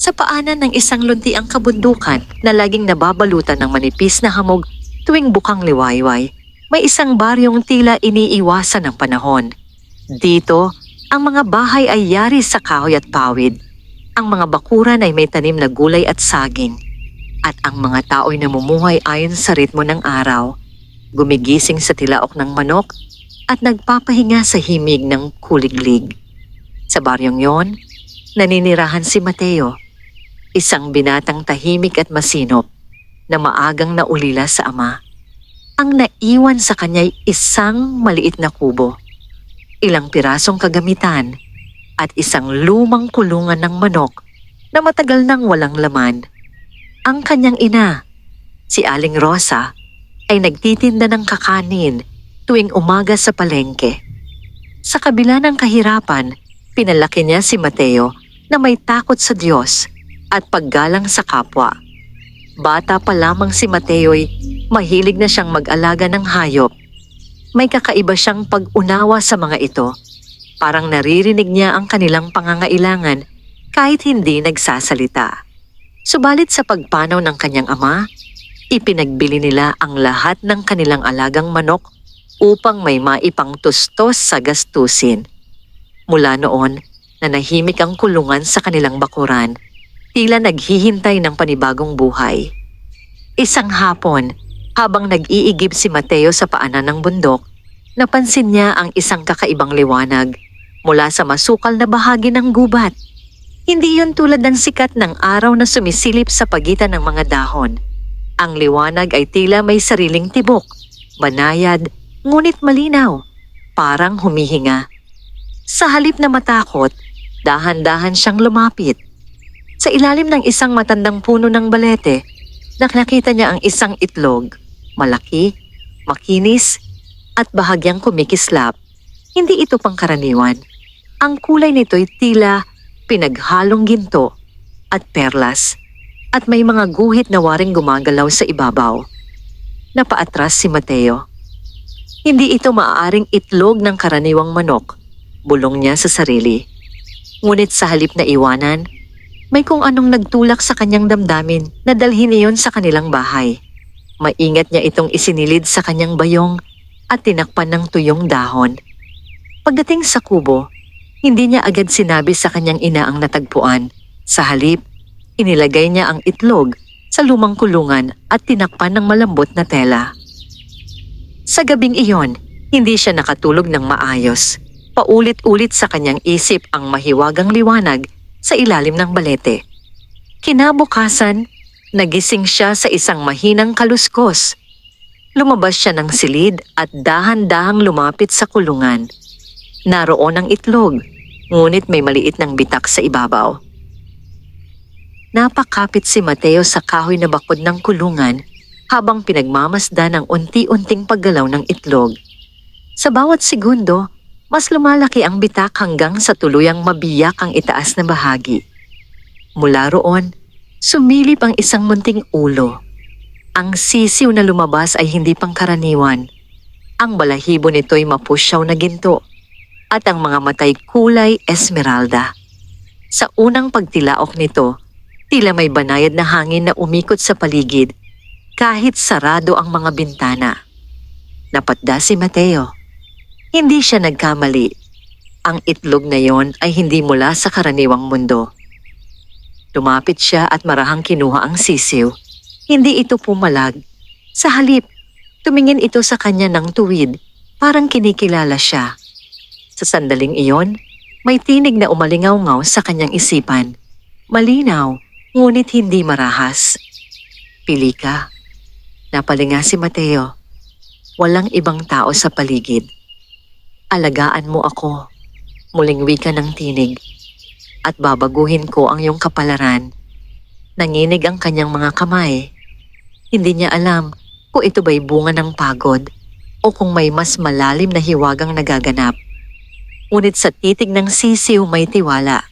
Sa paanan ng isang luntiang kabundukan na laging nababalutan ng manipis na hamog tuwing bukang liwayway, may isang baryong tila iniiwasan ng panahon. Dito, ang mga bahay ay yari sa kahoy at pawid. Ang mga bakuran ay may tanim na gulay at saging. At ang mga tao'y namumuhay ayon sa ritmo ng araw, gumigising sa tilaok ng manok at nagpapahinga sa himig ng kuliglig. Sa baryong yon, naninirahan si Mateo, isang binatang tahimik at masinop na maagang naulila sa ama. Ang naiwan sa kanya'y isang maliit na kubo, ilang pirasong kagamitan at isang lumang kulungan ng manok na matagal nang walang laman. Ang kanyang ina, si Aling Rosa, ay nagtitinda ng kakanin tuwing umaga sa palengke. Sa kabila ng kahirapan, pinalaki niya si Mateo na may takot sa Diyos at paggalang sa kapwa. Bata pa lamang si Mateo'y mahilig na siyang mag-alaga ng hayop. May kakaiba siyang pag-unawa sa mga ito. Parang naririnig niya ang kanilang pangangailangan kahit hindi nagsasalita. Subalit sa pagpanaw ng kanyang ama, ipinagbili nila ang lahat ng kanilang alagang manok upang may maipangtustos sa gastusin. Mula noon, nanahimik ang kulungan sa kanilang bakuran, tila naghihintay ng panibagong buhay. Isang hapon, habang nag-iigib si Mateo sa paanan ng bundok, napansin niya ang isang kakaibang liwanag mula sa masukal na bahagi ng gubat. Hindi yun tulad ng sikat ng araw na sumisilip sa pagitan ng mga dahon. Ang liwanag ay tila may sariling tibok, banayad, ngunit malinaw, parang humihinga. Sa halip na matakot, dahan-dahan siyang lumapit. Sa ilalim ng isang matandang puno ng balete, nakita niya ang isang itlog, malaki, makinis, at bahagyang kumikislap. Hindi ito pangkaraniwan. Ang kulay nito'y tila pinaghalong ginto at perlas, at may mga guhit na waring gumagalaw sa ibabaw. Napaatras si Mateo. Hindi ito maaaring itlog ng karaniwang manok, bulong niya sa sarili. Ngunit sa halip na iwanan, may kung anong nagtulak sa kanyang damdamin na dalhin iyon sa kanilang bahay. Maingat niya itong isinilid sa kanyang bayong at tinakpan ng tuyong dahon. Pagdating sa kubo, hindi niya agad sinabi sa kanyang ina ang natagpuan. Sa halip, inilagay niya ang itlog sa lumang kulungan at tinakpan ng malambot na tela. Sa gabing iyon, hindi siya nakatulog ng maayos. Paulit-ulit sa kanyang isip ang mahiwagang liwanag sa ilalim ng balete. Kinabukasan, nagising siya sa isang mahinang kaluskos. Lumabas siya ng silid at dahan-dahang lumapit sa kulungan. Naroon ang itlog, ngunit may maliit ng bitak sa ibabaw. Napakapit si Mateo sa kahoy na bakod ng kulungan habang pinagmamasdan ang unti-unting paggalaw ng itlog. Sa bawat segundo, mas lumalaki ang bitak hanggang sa tuluyang mabiyak ang itaas na bahagi. Mula roon, sumilip ang isang munting ulo. Ang sisiw na lumabas ay hindi pangkaraniwan. Ang balahibo nito'y mapusyaw na ginto at ang mga matay kulay esmeralda. Sa unang pagtilaok nito, tila may banayad na hangin na umikot sa paligid kahit sarado ang mga bintana. Napatda si Mateo. Hindi siya nagkamali. Ang itlog na yon ay hindi mula sa karaniwang mundo. Lumapit siya at marahang kinuha ang sisiw. Hindi ito pumalag. Sa halip, tumingin ito sa kanya ng tuwid, parang kinikilala siya. Sa sandaling iyon, may tinig na umalingaw-ngaw sa kanyang isipan. Malinaw, ngunit hindi marahas. Pili ka. Napalinga si Mateo. Walang ibang tao sa paligid. Alagaan mo ako, muling wika ng tinig, at babaguhin ko ang iyong kapalaran. Nanginig ang kanyang mga kamay. Hindi niya alam kung ito ba'y bunga ng pagod o kung may mas malalim na hiwagang nagaganap. Ngunit sa titig ng sisiw may tiwala.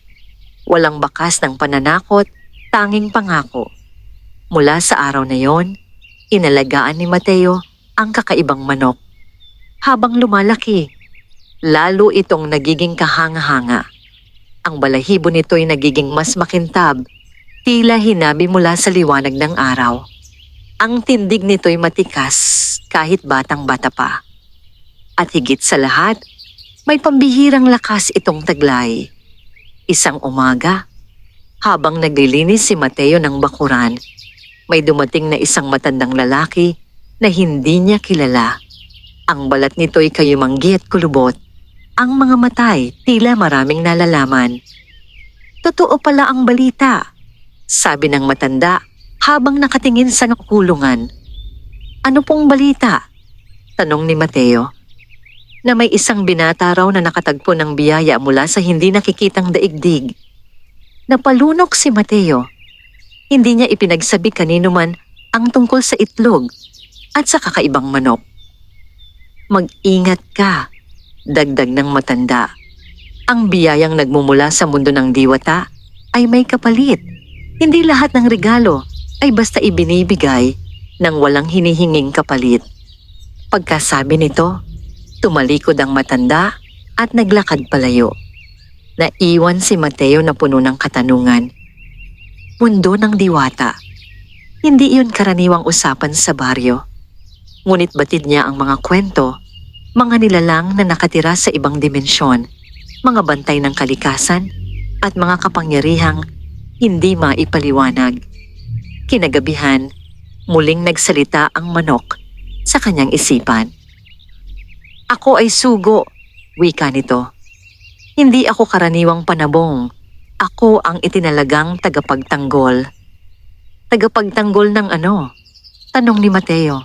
Walang bakas ng pananakot, tanging pangako. Mula sa araw na yon, inalagaan ni Mateo ang kakaibang manok. Habang lumalaki, lalo itong nagiging kahanga-hanga. Ang balahibo nito'y nagiging mas makintab tila hinabi mula sa liwanag ng araw. Ang tindig nito'y matikas kahit batang-bata pa. At higit sa lahat, may pambihirang lakas itong taglay. Isang umaga, habang naglilinis si Mateo ng bakuran, may dumating na isang matandang lalaki na hindi niya kilala. Ang balat nito'y kayumanggi at kulubot. Ang mga matay tila maraming nalalaman. Totoo pala ang balita, sabi ng matanda habang nakatingin sa kulungan. Ano pong balita? Tanong ni Mateo. Na may isang binata raw na nakatagpo ng biyaya mula sa hindi nakikitang daigdig. Napalunok si Mateo. Hindi niya ipinagsabi kanino man ang tungkol sa itlog at sa kakaibang manok. Mag-ingat ka, dagdag ng matanda. Ang biyayang nagmumula sa mundo ng diwata ay may kapalit. Hindi lahat ng regalo ay basta ibinibigay nang walang hinihinging kapalit. Pagkasabi nito, tumalikod ang matanda at naglakad palayo. Naiwan si Mateo na puno ng katanungan. Mundo ng diwata. Hindi iyon karaniwang usapan sa baryo. Ngunit batid niya ang mga kwento, mga nilalang na nakatira sa ibang dimensyon, mga bantay ng kalikasan, at mga kapangyarihang hindi maipaliwanag. Kinagabihan, muling nagsalita ang manok sa kanyang isipan. Ako ay sugo, wika nito. Hindi ako karaniwang panabong. Ako ang itinalagang tagapagtanggol. Tagapagtanggol ng ano? Tanong ni Mateo.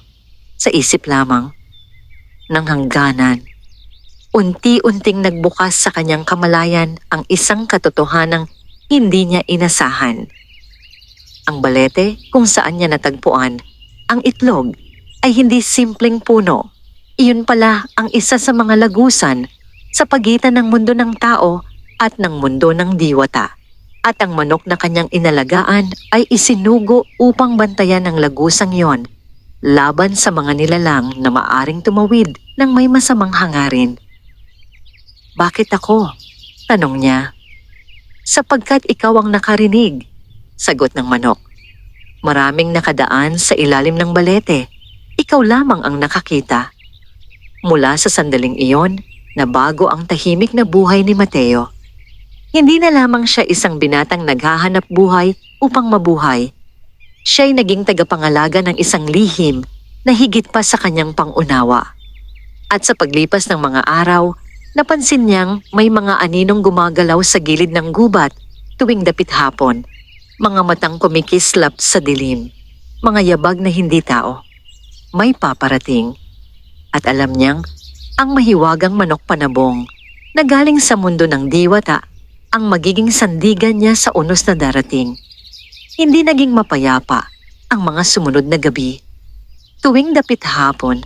Sa isip lamang. Nang hangganan. Unti-unting nagbukas sa kanyang kamalayan ang isang katotohanang hindi niya inasahan. Ang balete kung saan niya natagpuan, ang itlog, ay hindi simpleng puno. Iyon pala ang isa sa mga lagusan sa pagitan ng mundo ng tao at ng mundo ng diwata. At ang manok na kanyang inalagaan ay isinugo upang bantayan ang lagusang yon laban sa mga nilalang na maaring tumawid ng may masamang hangarin. Bakit ako? Tanong niya. Sapagkat ikaw ang nakarinig, sagot ng manok. Maraming nakadaan sa ilalim ng balete, ikaw lamang ang nakakita. Mula sa sandaling iyon, nabago ang tahimik na buhay ni Mateo. Hindi na lamang siya isang binatang naghahanap buhay upang mabuhay. Siya'y naging tagapangalaga ng isang lihim na higit pa sa kanyang pangunawa. At sa paglipas ng mga araw, napansin niyang may mga aninong gumagalaw sa gilid ng gubat tuwing dapit hapon. Mga matang kumikislap sa dilim, mga yabag na hindi tao. May paparating. At alam niyang ang mahiwagang manok panabong na galing sa mundo ng diwata ang magiging sandigan niya sa unos na darating. Hindi naging mapayapa ang mga sumunod na gabi. Tuwing dapit hapon,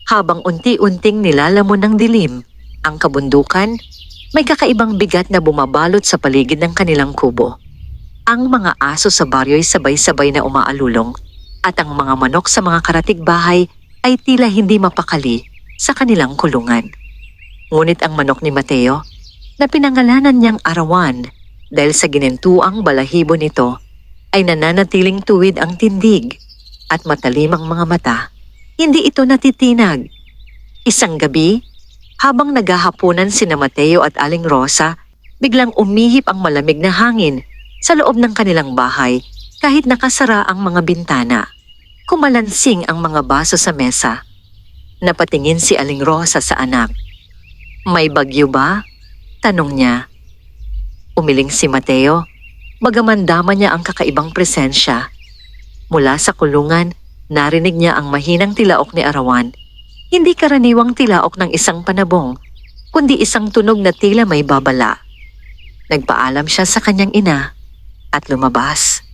habang unti-unting nilalamon ng dilim ang kabundukan, may kakaibang bigat na bumabalot sa paligid ng kanilang kubo. Ang mga aso sa baryo'y sabay-sabay na umaalulong at ang mga manok sa mga karatig bahay ay tila hindi mapakali sa kanilang kulungan. Ngunit ang manok ni Mateo, na pinangalanan niyang Arawan dahil sa ginentuang balahibo nito, ay nananatiling tuwid ang tindig at matalim ang mga mata. Hindi ito natitinag. Isang gabi, habang naghahapunan sina Mateo at Aling Rosa, biglang umihip ang malamig na hangin sa loob ng kanilang bahay kahit nakasara ang mga bintana. Kumalansing ang mga baso sa mesa. Napatingin si Aling Rosa sa anak. May bagyo ba? Tanong niya. Umiling si Mateo. Bagaman dama niya ang kakaibang presensya. Mula sa kulungan, narinig niya ang mahinang tilaok ni Arawan. Hindi karaniwang tilaok ng isang panabong, kundi isang tunog na tila may babala. Nagpaalam siya sa kanyang ina at lumabas.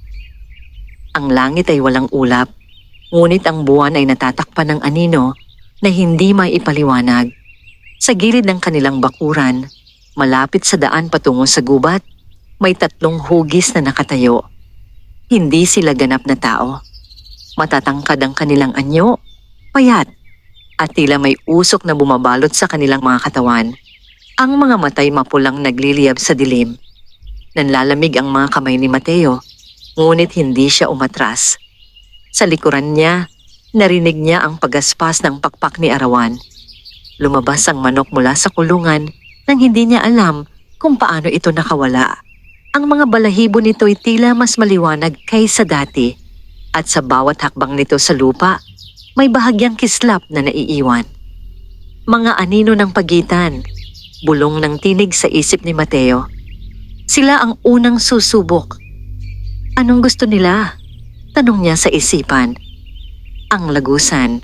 Ang langit ay walang ulap, ngunit ang buwan ay natatakpan ng anino na hindi may ipaliwanag. Sa gilid ng kanilang bakuran, malapit sa daan patungo sa gubat, may 3 hugis na nakatayo. Hindi sila ganap na tao. Matatangkad ang kanilang anyo, payat, at tila may usok na bumabalot sa kanilang mga katawan. Ang mga matay mapulang nagliliyab sa dilim. Nanlalamig ang mga kamay ni Mateo ngunit hindi siya umatras. Sa likuran niya, narinig niya ang pagaspas ng pakpak ni Arawan. Lumabas ang manok mula sa kulungan nang hindi niya alam kung paano ito nakawala. Ang mga balahibo nito'y tila mas maliwanag kaysa dati at sa bawat hakbang nito sa lupa, may bahagyang kislap na naiiwan. Mga anino ng pagitan, bulong ng tinig sa isip ni Mateo. Sila ang unang susubok. Anong gusto nila? Tanong niya sa isipan. Ang lagusan.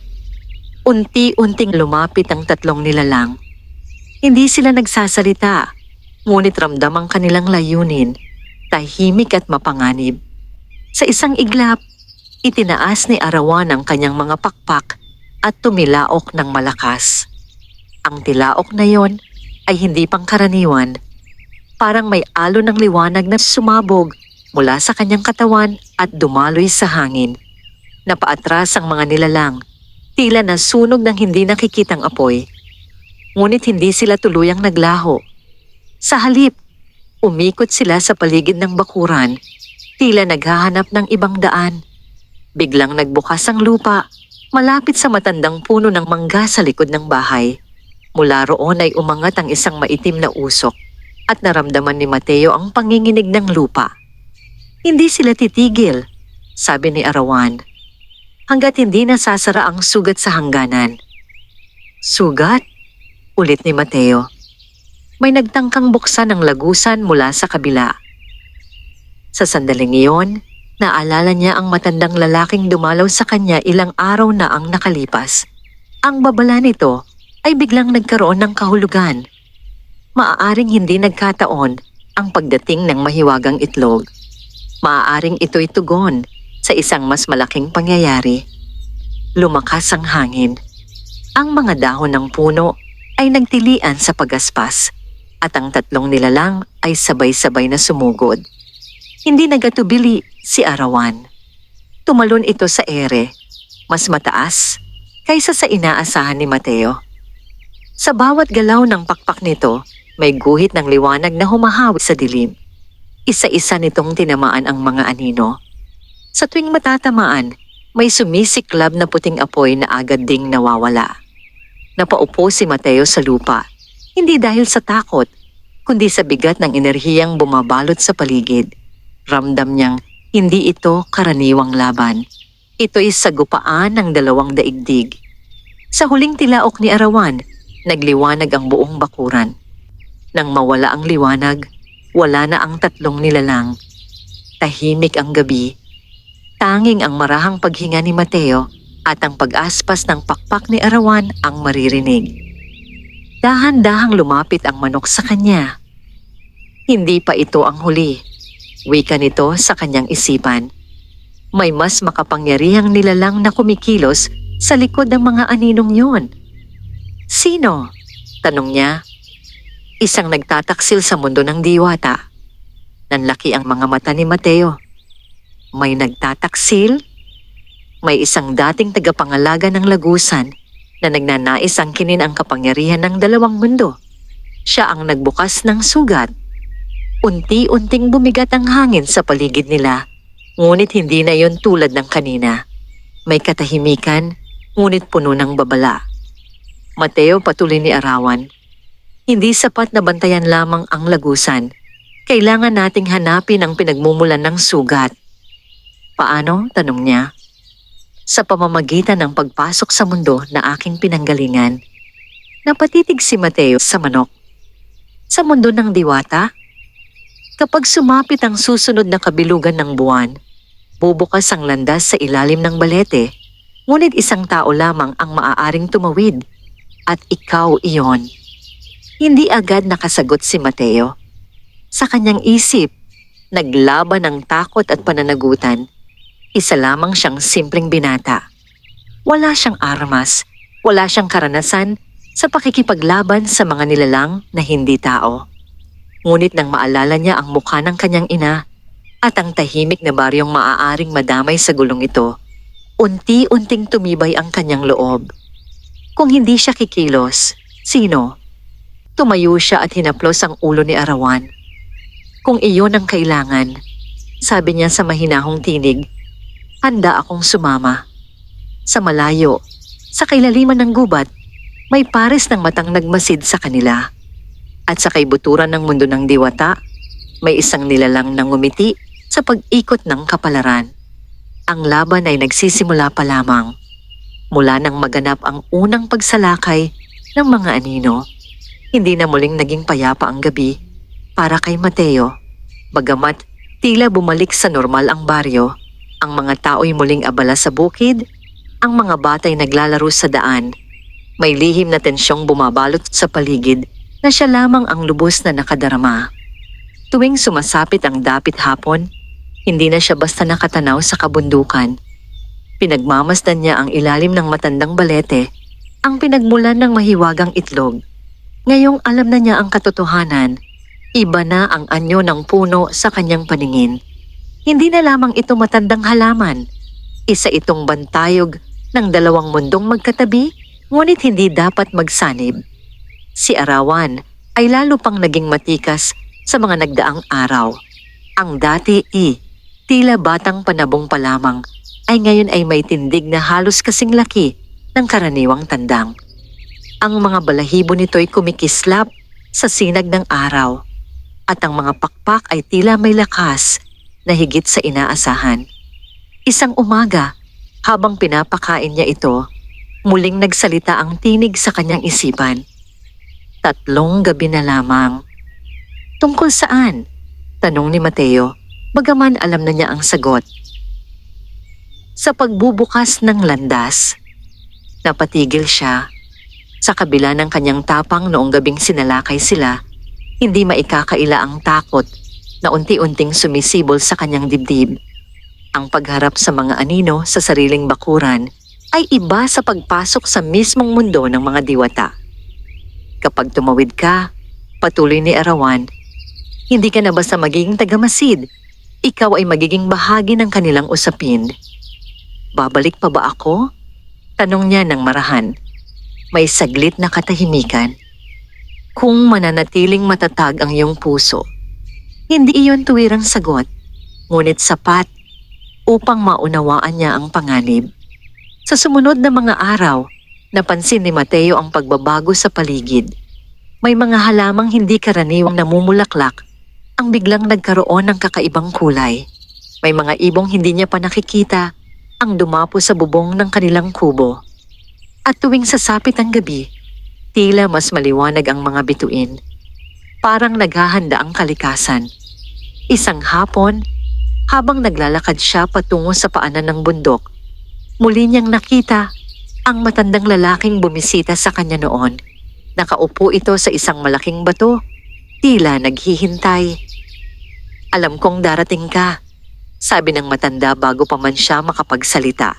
Unti-unting lumapit ang tatlong nilalang. Hindi sila nagsasalita, ngunit ramdam ang kanilang layunin, tahimik at mapanganib. Sa isang iglap, itinaas ni Arawan ang kanyang mga pakpak at tumilaok ng malakas. Ang tilaok na yon ay hindi pangkaraniwan. Parang may alon ng liwanag na sumabog mula sa kanyang katawan at dumaloy sa hangin. Napaatras ang mga nilalang, tila nasunog ng hindi nakikitang apoy. Ngunit hindi sila tuluyang naglaho. Sa halip, umikot sila sa paligid ng bakuran, tila naghahanap ng ibang daan. Biglang nagbukas ang lupa, malapit sa matandang puno ng mangga sa likod ng bahay. Mula roon ay umangat ang isang maitim na usok at naramdaman ni Mateo ang panginginig ng lupa. Hindi sila titigil, sabi ni Arawan, hanggat hindi nasasara ang sugat sa hangganan. Sugat? Ulit ni Mateo. May nagtangkang buksan ng lagusan mula sa kabila. Sa sandaling iyon, naalala niya ang matandang lalaking dumalaw sa kanya ilang araw na ang nakalipas. Ang babala nito ay biglang nagkaroon ng kahulugan. Maaaring hindi nagkataon ang pagdating ng mahiwagang itlog. Maaaring ito'y tugon sa isang mas malaking pangyayari. Lumakas ang hangin. Ang mga dahon ng puno ay nagtilian sa pagaspas at ang tatlong nilalang ay sabay-sabay na sumugod. Hindi nagatubili si Arawan. Tumalon ito sa ere, mas mataas kaysa sa inaasahan ni Mateo. Sa bawat galaw ng pakpak nito, may guhit ng liwanag na humahawi sa dilim. Isa-isa nitong tinamaan ang mga anino. Sa tuwing matatamaan, may sumisiklab na puting apoy na agad ding nawawala. Napaupo si Mateo sa lupa, hindi dahil sa takot, kundi sa bigat ng enerhiyang bumabalot sa paligid. Ramdam niyang hindi ito karaniwang laban. Ito'y sagupaan ng dalawang daigdig. Sa huling tilaok ni Arawan, nagliwanag ang buong bakuran. Nang mawala ang liwanag, wala na ang tatlong nilalang. Tahimik ang gabi. Tanging ang marahang paghinga ni Mateo at ang pag-aspas ng pakpak ni Arawan ang maririnig. Dahan-dahang lumapit ang manok sa kanya. Hindi pa ito ang huli. Wika nito sa kanyang isipan. May mas makapangyarihang nilalang na kumikilos sa likod ng mga aninong yun. Sino? Tanong niya. Isang nagtataksil sa mundo ng diwata. Nanlaki ang mga mata ni Mateo. May nagtataksil? May isang dating tagapangalaga ng lagusan na nagnanais angkinin ang kapangyarihan ng dalawang mundo. Siya ang nagbukas ng sugat. Unti-unting bumigat ang hangin sa paligid nila, ngunit hindi na yon tulad ng kanina. May katahimikan, ngunit puno ng babala. Mateo, patuloy ni Arawan. Hindi sapat na bantayan lamang ang lagusan. Kailangan nating hanapin ang pinagmumulan ng sugat. Paano? Tanong niya. Sa pamamagitan ng pagpasok sa mundo na aking pinanggalingan. Napatitig si Mateo sa manok. Sa mundo ng diwata? Kapag sumapit ang susunod na kabilugan ng buwan, bubukas ang landas sa ilalim ng balete, ngunit isang tao lamang ang maaaring tumawid, at ikaw iyon. Hindi agad nakasagot si Mateo. Sa kanyang isip, naglaban ng takot at pananagutan. Isa lamang siyang simpleng binata. Wala siyang armas, wala siyang karanasan sa pakikipaglaban sa mga nilalang na hindi tao. Ngunit nang maalala niya ang mukha ng kanyang ina at ang tahimik na baryong maaaring madamay sa gulong ito, unti-unting tumibay ang kanyang loob. Kung hindi siya kikilos, sino? Tumayo siya at hinaplos ang ulo ni Arawan. Kung iyon ang kailangan, Sabi niya sa mahinahong tinig. Handa akong sumama. Sa malayo, sa kailaliman ng gubat, may pares ng matang nagmasid sa kanila. At sa kaibuturan ng mundo ng diwata, may isang nilalang na ngumiti sa pag-ikot ng kapalaran. Ang laban ay nagsisimula pa lamang. Mula nang maganap ang unang pagsalakay ng mga anino, hindi na muling naging payapa ang gabi para kay Mateo. Bagamat tila bumalik sa normal ang baryo, ang mga tao'y muling abala sa bukid, ang mga bata'y naglalaro sa daan. May lihim na tensyong bumabalot sa paligid na siya lamang ang lubos na nakadarama. Tuwing sumasapit ang dapit hapon, hindi na siya basta nakatanaw sa kabundukan. Pinagmamasdan niya ang ilalim ng matandang balete, ang pinagmulan ng mahiwagang itlog. Ngayong alam na niya ang katotohanan, iba na ang anyo ng puno sa kanyang paningin. Hindi na lamang ito matandang halaman, isa itong bantayog ng dalawang mundong magkatabi, ngunit hindi dapat magsanib. Si Arawan ay lalo pang naging matikas sa mga nagdaang araw. Ang dati tila batang panabong pa lamang, ay ngayon ay may tindig na halos kasing laki ng karaniwang tandang. Ang mga balahibo nito'y kumikislap sa sinag ng araw, at ang mga pakpak ay tila may lakas na higit sa inaasahan. Isang umaga, habang pinapakain niya ito, muling nagsalita ang tinig sa kanyang isipan. 3 gabi na lamang. Tungkol saan? Tanong ni Mateo, bagaman alam na niya ang sagot. Sa pagbubukas ng landas. Napatigil siya. Sa kabila ng kanyang tapang noong gabing sinalakay sila, hindi maikakaila ang takot na unti-unting sumisibol sa kanyang dibdib. Ang pagharap sa mga anino sa sariling bakuran ay iba sa pagpasok sa mismong mundo ng mga diwata. Kapag tumawid ka, patuloy ni Arawan, hindi ka na basta magiging tagamasid, ikaw ay magiging bahagi ng kanilang usapin. Babalik pa ba ako? Tanong niya ng marahan. May saglit na katahimikan. Kung mananatiling matatag ang iyong puso, hindi iyon tuwirang sagot, ngunit sapat upang maunawaan niya ang panganib. Sa sumunod na mga araw, napansin ni Mateo ang pagbabago sa paligid. May mga halamang hindi karaniwang namumulaklak ang biglang nagkaroon ng kakaibang kulay. May mga ibong hindi niya pa nakikita ang dumapo sa bubong ng kanilang kubo. At tuwing sasapit ang gabi, tila mas maliwanag ang mga bituin. Parang naghahanda ang kalikasan. Isang hapon, habang naglalakad siya patungo sa paanan ng bundok, muli niyang nakita ang matandang lalaking bumisita sa kanya noon. Nakaupo ito sa isang malaking bato, tila naghihintay. Alam kong darating ka, sabi ng matanda bago pa man siya makapagsalita.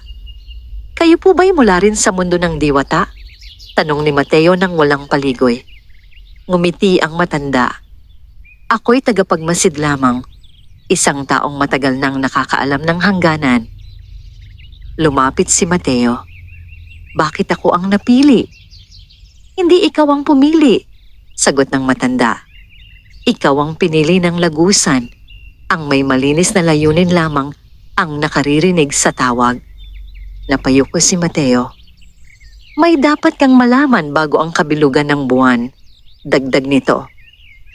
Kayo po ba'y mula rin sa mundo ng diwata? Tanong ni Mateo nang walang paligoy. Ngumiti ang matanda. Ako'y tagapagmasid lamang, isang taong matagal nang nakakaalam ng hangganan. Lumapit si Mateo. Bakit ako ang napili? Hindi ikaw ang pumili, sagot ng matanda. Ikaw ang pinili ng lagusan, ang may malinis na layunin lamang ang nakaririnig sa tawag. Napayuko si Mateo. May dapat kang malaman bago ang kabilugan ng buwan. Dagdag nito.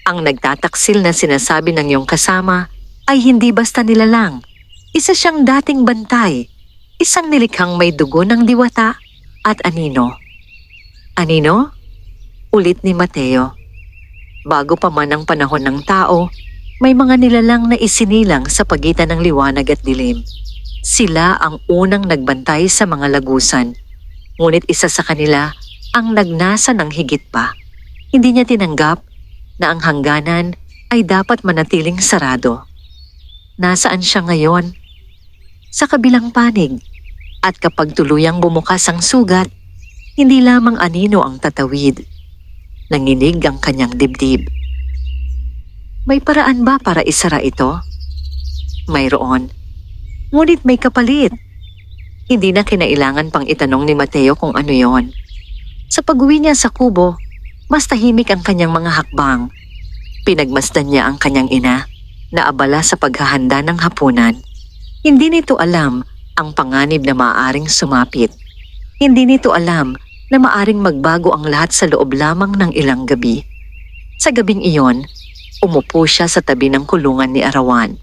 Ang nagtataksil na sinasabi ng iyong kasama ay hindi basta nilalang. Isa siyang dating bantay, isang nilikhang may dugo ng diwata at anino. Anino? Ulit ni Mateo. Bago pa man ang panahon ng tao, may mga nilalang na isinilang sa pagitan ng liwanag at dilim. Sila ang unang nagbantay sa mga lagusan, ngunit isa sa kanila ang nagnasa ng higit pa. Hindi niya tinanggap na ang hangganan ay dapat manatiling sarado. Nasaan siya ngayon? Sa kabilang panig. At kapag tuluyang bumukas ang sugat, hindi lamang anino ang tatawid. Nanginig ang kanyang dibdib. May paraan ba para isara ito? Mayroon. Ngunit may kapalit. Hindi na kinailangan pang itanong ni Mateo kung ano yon. Sa pag-uwi niya sa kubo, mas tahimik ang kanyang mga hakbang. Pinagmasdan niya ang kanyang ina. na abala sa paghahanda ng hapunan. Hindi nito alam ang panganib na maaaring sumapit. Hindi nito alam na maaring magbago ang lahat sa loob lamang ng ilang gabi. Sa gabing iyon, umupo siya sa tabi ng kulungan ni Arawan.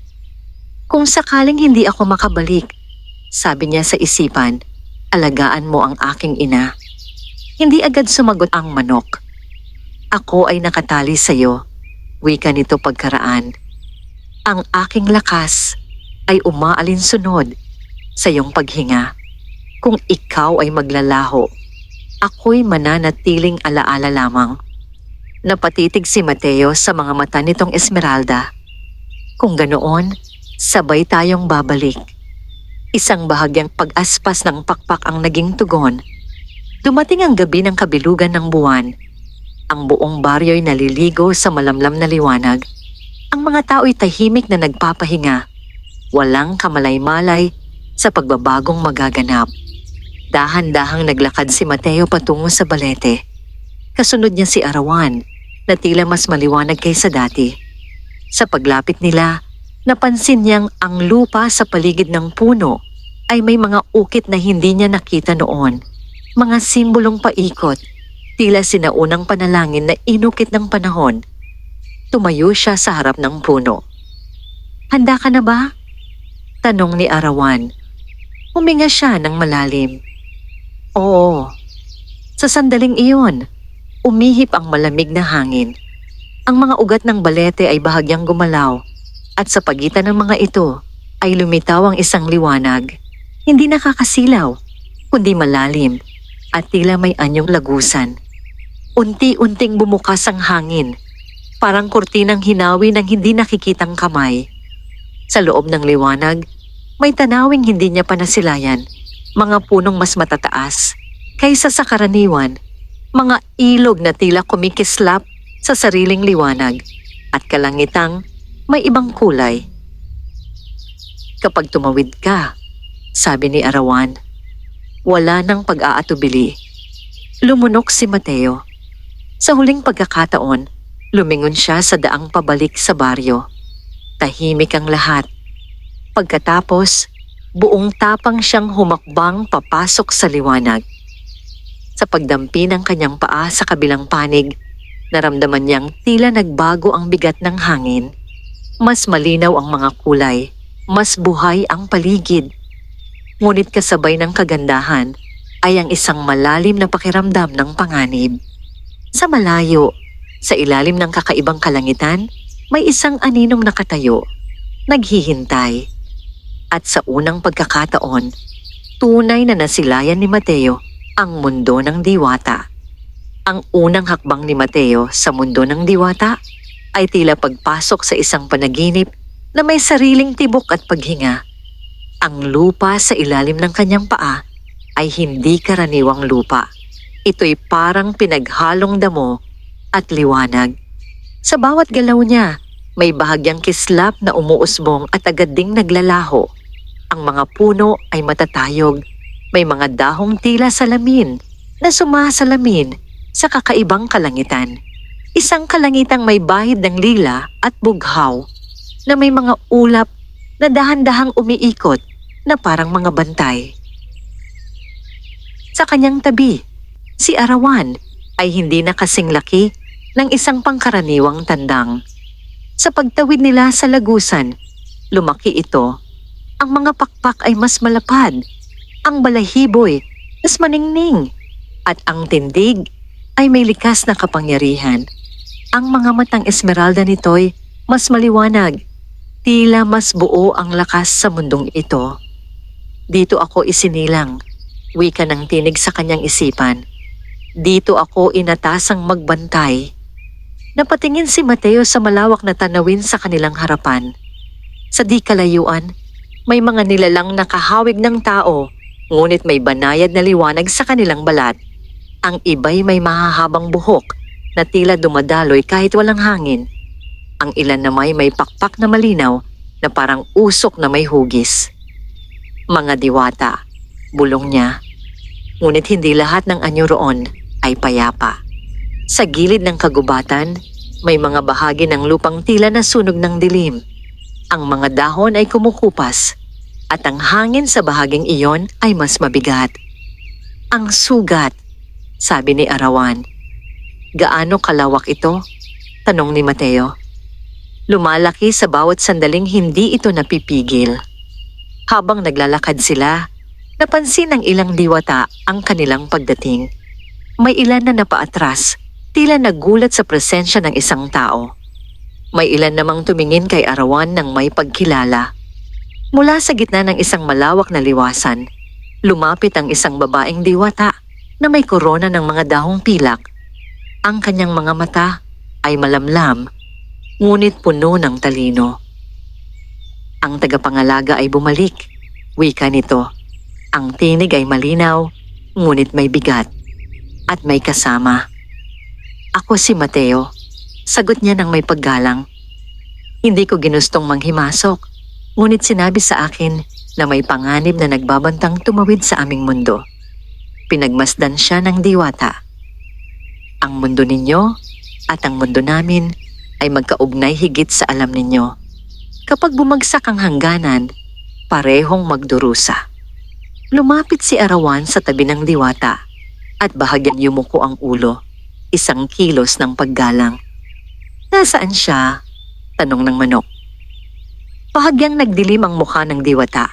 Kung sakaling hindi ako makabalik, sabi niya sa isipan, alagaan mo ang aking ina. Hindi agad sumagot ang manok. Ako ay nakatali sa iyo, wika nito pagkaraan. Ang aking lakas ay umaalinsunod sa iyong paghinga. Kung ikaw ay maglalaho, ako'y mananatiling alaala lamang. Napatitig si Mateo sa mga mata nitong Esmeralda. Kung ganoon, sabay tayong babalik. Isang bahagyang pag-aspas ng pakpak ang naging tugon. Dumating ang gabi ng kabilugan ng buwan. Ang buong baryo'y naliligo sa malamlam na liwanag. Ang mga tao'y tahimik na nagpapahinga. Walang kamalay-malay sa pagbabagong magaganap. Dahan-dahang naglakad si Mateo patungo sa balete. Kasunod niya si Arawan na tila mas maliwanag kaysa dati. Sa paglapit nila, napansin niyang ang lupa sa paligid ng puno ay may mga ukit na hindi niya nakita noon. Mga simbolong paikot, tila sinaunang panalangin na inukit ng panahon. Tumayo siya sa harap ng puno. Handa ka na ba? Tanong ni Arawan. Huminga siya ng malalim. Oo. Sa sandaling iyon, umihip ang malamig na hangin. Ang mga ugat ng balete ay bahagyang gumalaw at sa pagitan ng mga ito ay lumitaw ang isang liwanag. Hindi nakakasilaw, kundi malalim at tila may anyong lagusan. Unti-unting bumukas ang hangin, parang kurtinang hinawi ng hindi nakikitang kamay. Sa loob ng liwanag, may tanawing hindi niya pa nasilayan, mga punong mas matataas kaysa sa karaniwan, mga ilog na tila kumikislap sa sariling liwanag at kalangitang may ibang kulay. Kapag tumawid ka, sabi ni Arawan, wala nang pag-aatubili. Lumunok si Mateo. Sa huling pagkakataon, lumingon siya sa daang pabalik sa baryo. Tahimik ang lahat. Pagkatapos, buong tapang siyang humakbang papasok sa liwanag. Sa pagdampi ng kanyang paa sa kabilang panig, naramdaman niyang tila nagbago ang bigat ng hangin. Mas malinaw ang mga kulay, mas buhay ang paligid. Ngunit kasabay ng kagandahan ay ang isang malalim na pakiramdam ng panganib. Sa malayo, sa ilalim ng kakaibang kalangitan, may isang aninong nakatayo, naghihintay. At sa unang pagkakataon, tunay na nasilayan ni Mateo ang mundo ng diwata. Ang unang hakbang ni Mateo sa mundo ng diwata ay tila pagpasok sa isang panaginip na may sariling tibok at paghinga. Ang lupa sa ilalim ng kanyang paa ay hindi karaniwang lupa. Ito'y parang pinaghalong damo at liwanag. Sa bawat galaw niya, may bahagyang kislap na umuusbong at agad ding naglalaho. Ang mga puno ay matatayog, may mga dahong tila salamin na sumasalamin sa kakaibang kalangitan. Isang kalangitang may bahid ng lila at bughaw na may mga ulap na dahan-dahang umiikot na parang mga bantay. Sa kanyang tabi, si Arawan ay hindi na kasing laki ng isang pangkaraniwang tandang. Sa pagtawid nila sa lagusan, lumaki ito. Ang mga pakpak ay mas malapad, ang balahiboy mas maningning, at ang tindig ay may likas na kapangyarihan. Ang mga matang Esmeralda nito'y mas maliwanag, tila mas buo ang lakas sa mundong ito. Dito ako isinilang, wika ng tinig sa kanyang isipan. Dito ako inatasang magbantay. Napatingin si Mateo sa malawak na tanawin sa kanilang harapan. Sa di kalayuan, may mga nilalang nakahawig ng tao, ngunit may banayad na liwanag sa kanilang balat. Ang iba'y may mahahabang buhok na tila dumadaloy kahit walang hangin. Ang ilan naman may pakpak na malinaw na parang usok na may hugis. Mga diwata, bulong niya. Ngunit hindi lahat ng anyo roon ay payapa. Sa gilid ng kagubatan, may mga bahagi ng lupang tila nasunog ng dilim. Ang mga dahon ay kumukupas at ang hangin sa bahaging iyon ay mas mabigat. Ang sugat, sabi ni Arawan. Gaano kalawak ito? Tanong ni Mateo. Lumalaki sa bawat sandaling hindi ito napipigil. Habang naglalakad sila, napansin ng ilang diwata ang kanilang pagdating. May ilan na napaatras, tila nagulat sa presensya ng isang tao. May ilan namang tumingin kay Arawan ng may pagkilala. Mula sa gitna ng isang malawak na liwasan, lumapit ang isang babaeng diwata na may korona ng mga dahong pilak. Ang kanyang mga mata ay malamlam, ngunit puno ng talino. Ang tagapangalaga ay bumalik. Wika nito. Ang tinig ay malinaw, ngunit may bigat. At may kasama. Ako si Mateo. Sagot niya ng may paggalang. Hindi ko ginustong manghimasok, ngunit sinabi sa akin na may panganib na nagbabantang tumawid sa aming mundo. Pinagmasdan siya ng diwata. Ang mundo ninyo at ang mundo namin ay magkaugnay higit sa alam ninyo. Kapag bumagsak ang hangganan, parehong magdurusa. Lumapit si Arawan sa tabi ng diwata at bahagyang yumuko ang ulo, isang kilos ng paggalang. Nasaan siya? Tanong ng manok. Bahagyang nagdilim ang mukha ng diwata.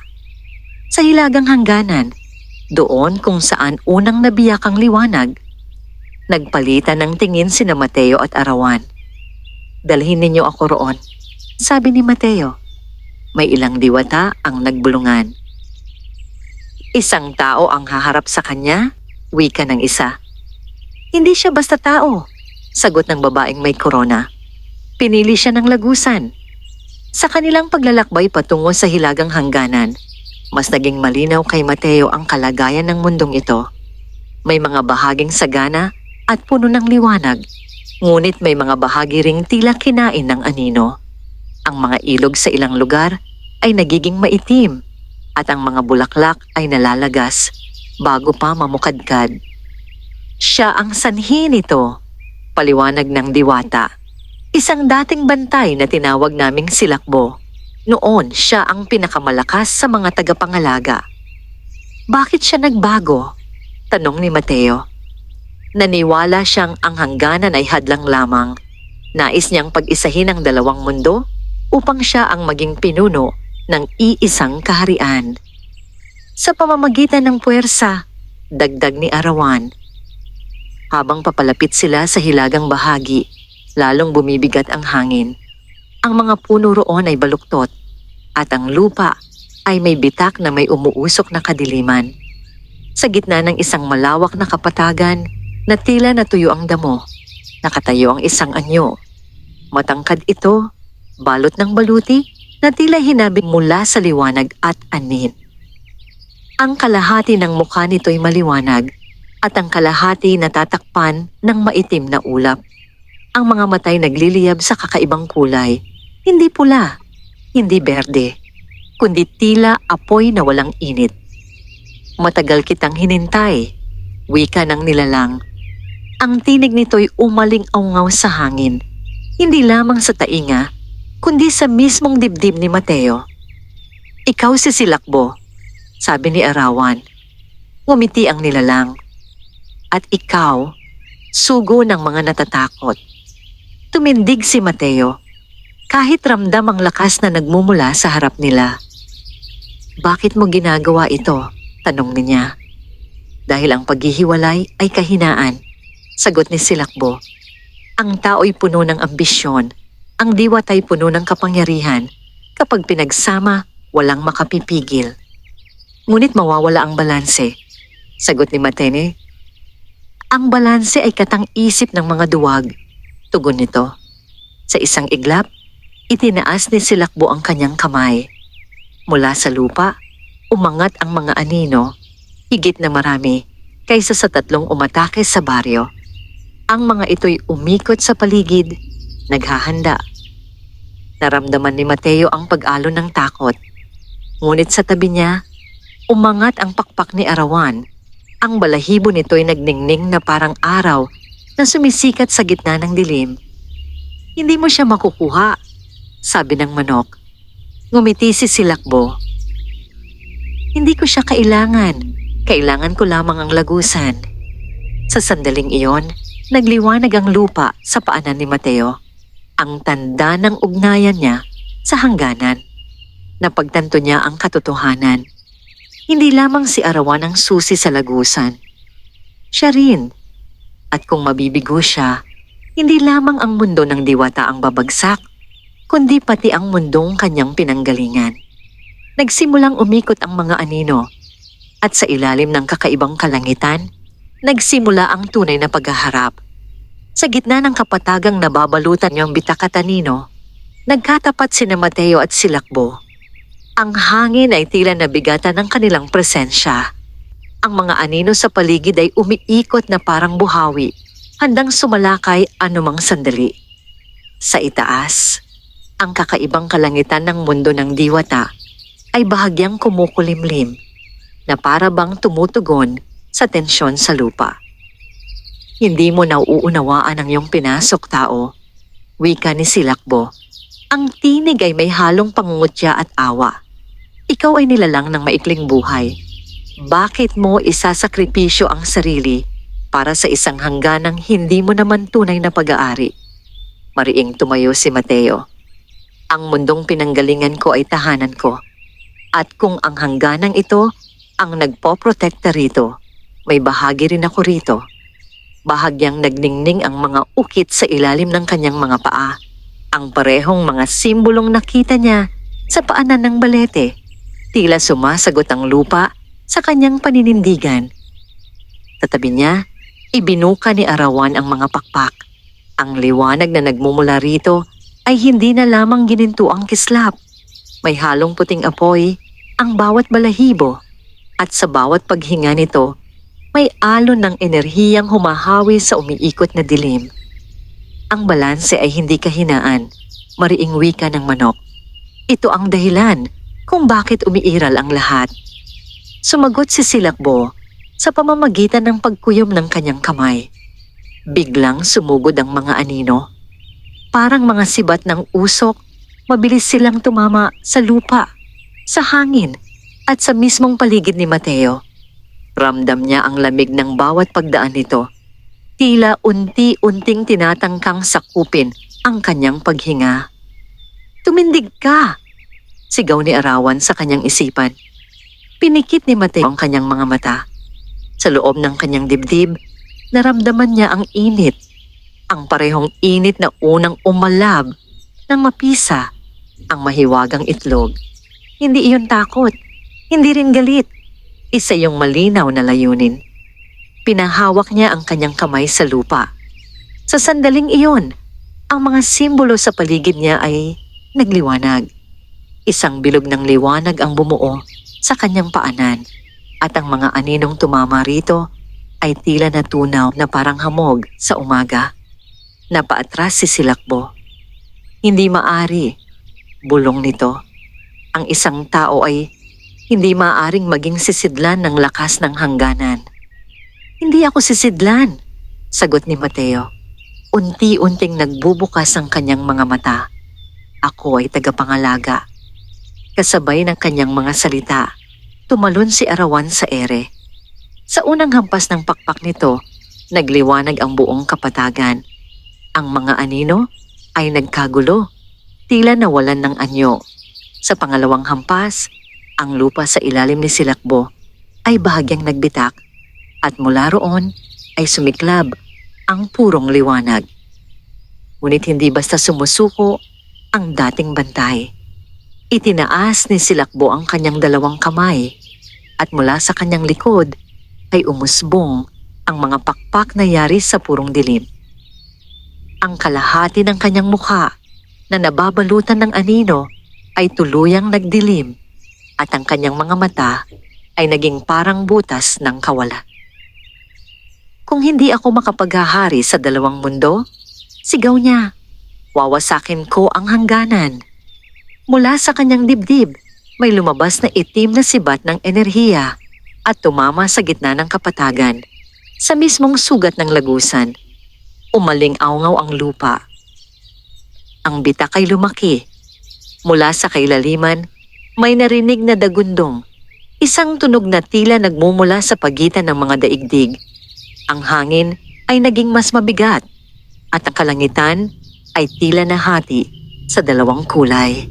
Sa hilagang hangganan, doon kung saan unang nabiyak ang liwanag, nagpalitan ng tingin sina Mateo at Arawan. Dalhin ninyo ako roon, sabi ni Mateo. May ilang diwata ang nagbulungan. Isang tao ang haharap sa kanya, wika ng isa. Hindi siya basta tao, sagot ng babaeng may korona. Pinili siya ng lagusan. Sa kanilang paglalakbay patungo sa hilagang hangganan, mas naging malinaw kay Mateo ang kalagayan ng mundong ito. May mga bahaging sagana at puno ng liwanag, ngunit may mga bahagi ring tila kinain ng anino. Ang mga ilog sa ilang lugar ay nagiging maitim at ang mga bulaklak ay nalalagas bago pa mamukadkad. Siya ang sanhi nito, paliwanag ng diwata. Isang dating bantay na tinawag naming Silakbo. Noon siya ang pinakamalakas sa mga tagapangalaga. Bakit siya nagbago? Tanong ni Mateo. Naniwala siyang ang hangganan ay hadlang lamang. Nais niyang pag-isahin ang dalawang mundo upang siya ang maging pinuno ng iisang kaharian. Sa pamamagitan ng puwersa, dagdag ni Arawan. Habang papalapit sila sa hilagang bahagi, lalong bumibigat ang hangin. Ang mga puno roon ay baluktot at ang lupa ay may bitak na may umuusok na kadiliman. Sa gitna ng isang malawak na kapatagan na tila natuyo ang damo, nakatayo ang isang anyo. Matangkad ito, balot ng baluti na tila hinabing mula sa liwanag at anin. Ang kalahati ng mukha nito'y maliwanag at ang kalahati natatakpan ng maitim na ulap. Ang mga matay nagliliyab sa kakaibang kulay, hindi pula, hindi berde, kundi tila apoy na walang init. Matagal kitang hinintay, wika ng nilalang. Ang tinig nito'y umaling-aungaw sa hangin, hindi lamang sa tainga, kundi sa mismong dibdib ni Mateo. Ikaw si Silakbo, sabi ni Arawan. Ngumiti ang nilalang. At ikaw, sugo ng mga natatakot. Tumindig si Mateo, kahit ramdam ang lakas na nagmumula sa harap nila. Bakit mo ginagawa ito? Tanong niya. Dahil ang paghihiwalay ay kahinaan, sagot ni Silakbo. Ang tao'y puno ng ambisyon, ang diwata'y puno ng kapangyarihan. Kapag pinagsama, walang makapipigil. Ngunit mawawala ang balanse, sagot ni Matene. Ang balanse ay katang-isip ng mga duwag, tugon nito. Sa isang iglap, itinaas ni Silakbo ang kanyang kamay. Mula sa lupa, umangat ang mga anino, higit na marami kaysa sa 3 umatake sa baryo. Ang mga ito'y umikot sa paligid, naghahanda. Naramdaman ni Mateo ang pag-alon ng takot. Ngunit sa tabi niya, umangat ang pakpak ni Arawan. Ang balahibo nito'y nagningning na parang araw na sumisikat sa gitna ng dilim. Hindi mo siya makukuha, sabi ng manok. Ngumiti si Silakbo. Hindi ko siya kailangan. Kailangan ko lamang ang lagusan. Sa sandaling iyon, nagliwanag ang lupa sa paanan ni Mateo. Ang tanda ng ugnayan niya sa hangganan. Napagtanto niya ang katotohanan. Hindi lamang si Arawan ang susi sa lagusan. Siya rin. At kung mabibigo siya, hindi lamang ang mundo ng diwata ang babagsak, kundi pati ang mundong kanyang pinanggalingan. Nagsimulang umikot ang mga anino, at sa ilalim ng kakaibang kalangitan, nagsimula ang tunay na paghaharap. Sa gitna ng kapatagang nababalutan niyang bitak-at-anino, nagkatapat sina Mateo at Silakbo. Ang hangin ay tila nabigatan ng kanilang presensya. Ang mga anino sa paligid ay umiikot na parang buhawi, handang sumalakay anumang sandali. Sa itaas, ang kakaibang kalangitan ng mundo ng diwata ay bahagyang kumukulimlim na para bang tumutugon sa tensyon sa lupa. Hindi mo nauunawaan ang iyong pinasok, tao, wika ni Silakbo. Ang tinig ay may halong pangungutya at awa. Ikaw ay nilalang ng maikling buhay. Bakit mo isasakripisyo ang sarili para sa isang hangganang hindi mo naman tunay na pag-aari? Mariing tumayo si Mateo. Ang mundong pinanggalingan ko ay tahanan ko. At kung ang hangganang ito ang nagpoprotekta rito, may bahagi rin ako rito. Bahagyang nagningning ang mga ukit sa ilalim ng kanyang mga paa. Ang parehong mga simbolong nakita niya sa paanan ng balete. Tila sumasagot ang lupa sa kanyang paninindigan. Tatabi niya, ibinuka ni Arawan ang mga pakpak. Ang liwanag na nagmumula rito ay hindi na lamang gininto ang kislap. May halong puting apoy ang bawat balahibo at sa bawat paghinga nito, may alon ng enerhiyang humahawi sa umiikot na dilim. Ang balanse ay hindi kahinaan, mariing wika ng manok. Ito ang dahilan kung bakit umiiral ang lahat. Sumagot si Silakbo sa pamamagitan ng pagkuyom ng kanyang kamay. Biglang sumugod ang mga anino. Parang mga sibat ng usok, mabilis silang tumama sa lupa, sa hangin, at sa mismong paligid ni Mateo. Ramdam niya ang lamig ng bawat pagdaan nito. Tila unti-unting tinatangkang sakupin ang kanyang paghinga. Tumindig ka! Sigaw ni Arawan sa kanyang isipan. Pinikit ni Mateo ang kanyang mga mata. Sa loob ng kanyang dibdib, naramdaman niya ang init. Ang parehong init na unang umalab nang mapisa ang mahiwagang itlog. Hindi iyon takot, hindi rin galit. Isa yung malinaw na layunin. Pinahawak niya ang kanyang kamay sa lupa. Sa sandaling iyon, ang mga simbolo sa paligid niya ay nagliwanag. Isang bilog ng liwanag ang bumuo sa kanyang paanan at ang mga aninong tumama rito ay tila natunaw na parang hamog sa umaga. Napaatras si Silakbo. Hindi maari, bulong nito. Ang isang tao ay hindi maaaring maging sisidlan ng lakas ng hangganan. Hindi ako sisidlan, sagot ni Mateo. Unti-unting nagbubukas ang kanyang mga mata. Ako ay tagapangalaga. Kasabay ng kanyang mga salita, tumalon si Arawan sa ere. Sa unang hampas ng pakpak nito, nagliwanag ang buong kapatagan. Ang mga anino ay nagkagulo, tila nawalan ng anyo. Sa pangalawang hampas, ang lupa sa ilalim ni Silakbo ay bahagyang nagbitak at mula roon ay sumiklab ang purong liwanag. Ngunit hindi basta sumusuko ang dating bantay. Itinaas ni Silakbo ang kanyang dalawang kamay at mula sa kanyang likod ay umusbong ang mga pakpak na yari sa purong dilim. Ang kalahati ng kanyang mukha na nababalutan ng anino ay tuluyang nagdilim at ang kanyang mga mata ay naging parang butas ng kawalan. Kung hindi ako makapaghahari sa dalawang mundo, sigaw niya, wawasakin ko ang hangganan. Mula sa kanyang dibdib, may lumabas na itim na sibat ng enerhiya at tumama sa gitna ng kapatagan. Sa mismong sugat ng lagusan, umaling-awngaw ang lupa. Ang bitak ay lumaki. Mula sa kailaliman, may narinig na dagundong. Isang tunog na tila nagmumula sa pagitan ng mga daigdig. Ang hangin ay naging mas mabigat at ang kalangitan ay tila nahati sa dalawang kulay.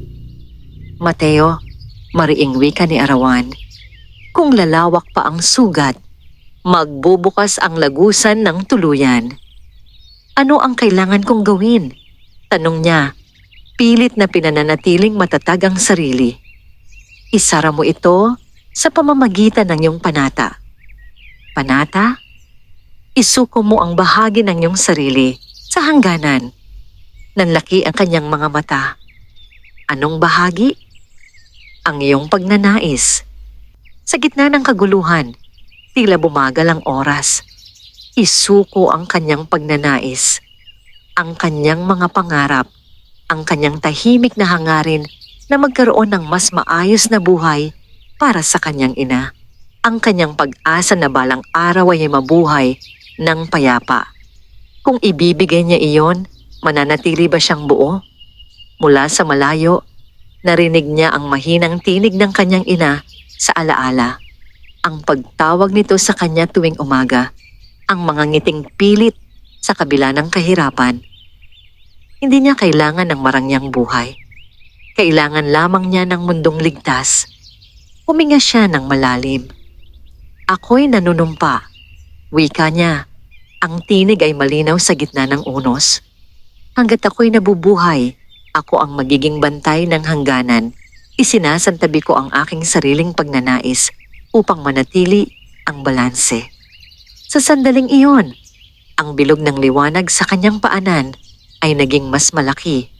Mateo, mariing wika ni Arawan, kung lalawak pa ang sugat, magbubukas ang lagusan ng tuluyan. Ano ang kailangan kong gawin? Tanong niya, pilit na pinananatiling matatag ang sarili. Isara mo ito sa pamamagitan ng iyong panata. Panata? Isuko mo ang bahagi ng iyong sarili sa hangganan. Nanlaki ang kanyang mga mata. Anong bahagi? Ang iyong pagnanais. Sa gitna ng kaguluhan, tila bumagal ang oras. Isuko ang kanyang pagnanais, ang kanyang mga pangarap, ang kanyang tahimik na hangarin na magkaroon ng mas maayos na buhay para sa kanyang ina. Ang kanyang pag-asa na balang araw ay mabuhay ng payapa. Kung ibibigay niya iyon, mananatili ba siyang buo? Mula sa malayo, narinig niya ang mahinang tinig ng kanyang ina sa alaala. Ang pagtawag nito sa kanya tuwing umaga, ang mga ngiting pilit sa kabila ng kahirapan. Hindi niya kailangan ng marangyang buhay. Kailangan lamang niya ng mundong ligtas. Huminga siya ng malalim. Ako'y nanunumpa. Wika niya. Ang tinig ay malinaw sa gitna ng unos. Hanggat ako'y nabubuhay, ako ang magiging bantay ng hangganan. Isinasantabi ko ang aking sariling pagnanais upang manatili ang balanse. Sa sandaling iyon, ang bilog ng liwanag sa kanyang paanan ay naging mas malaki.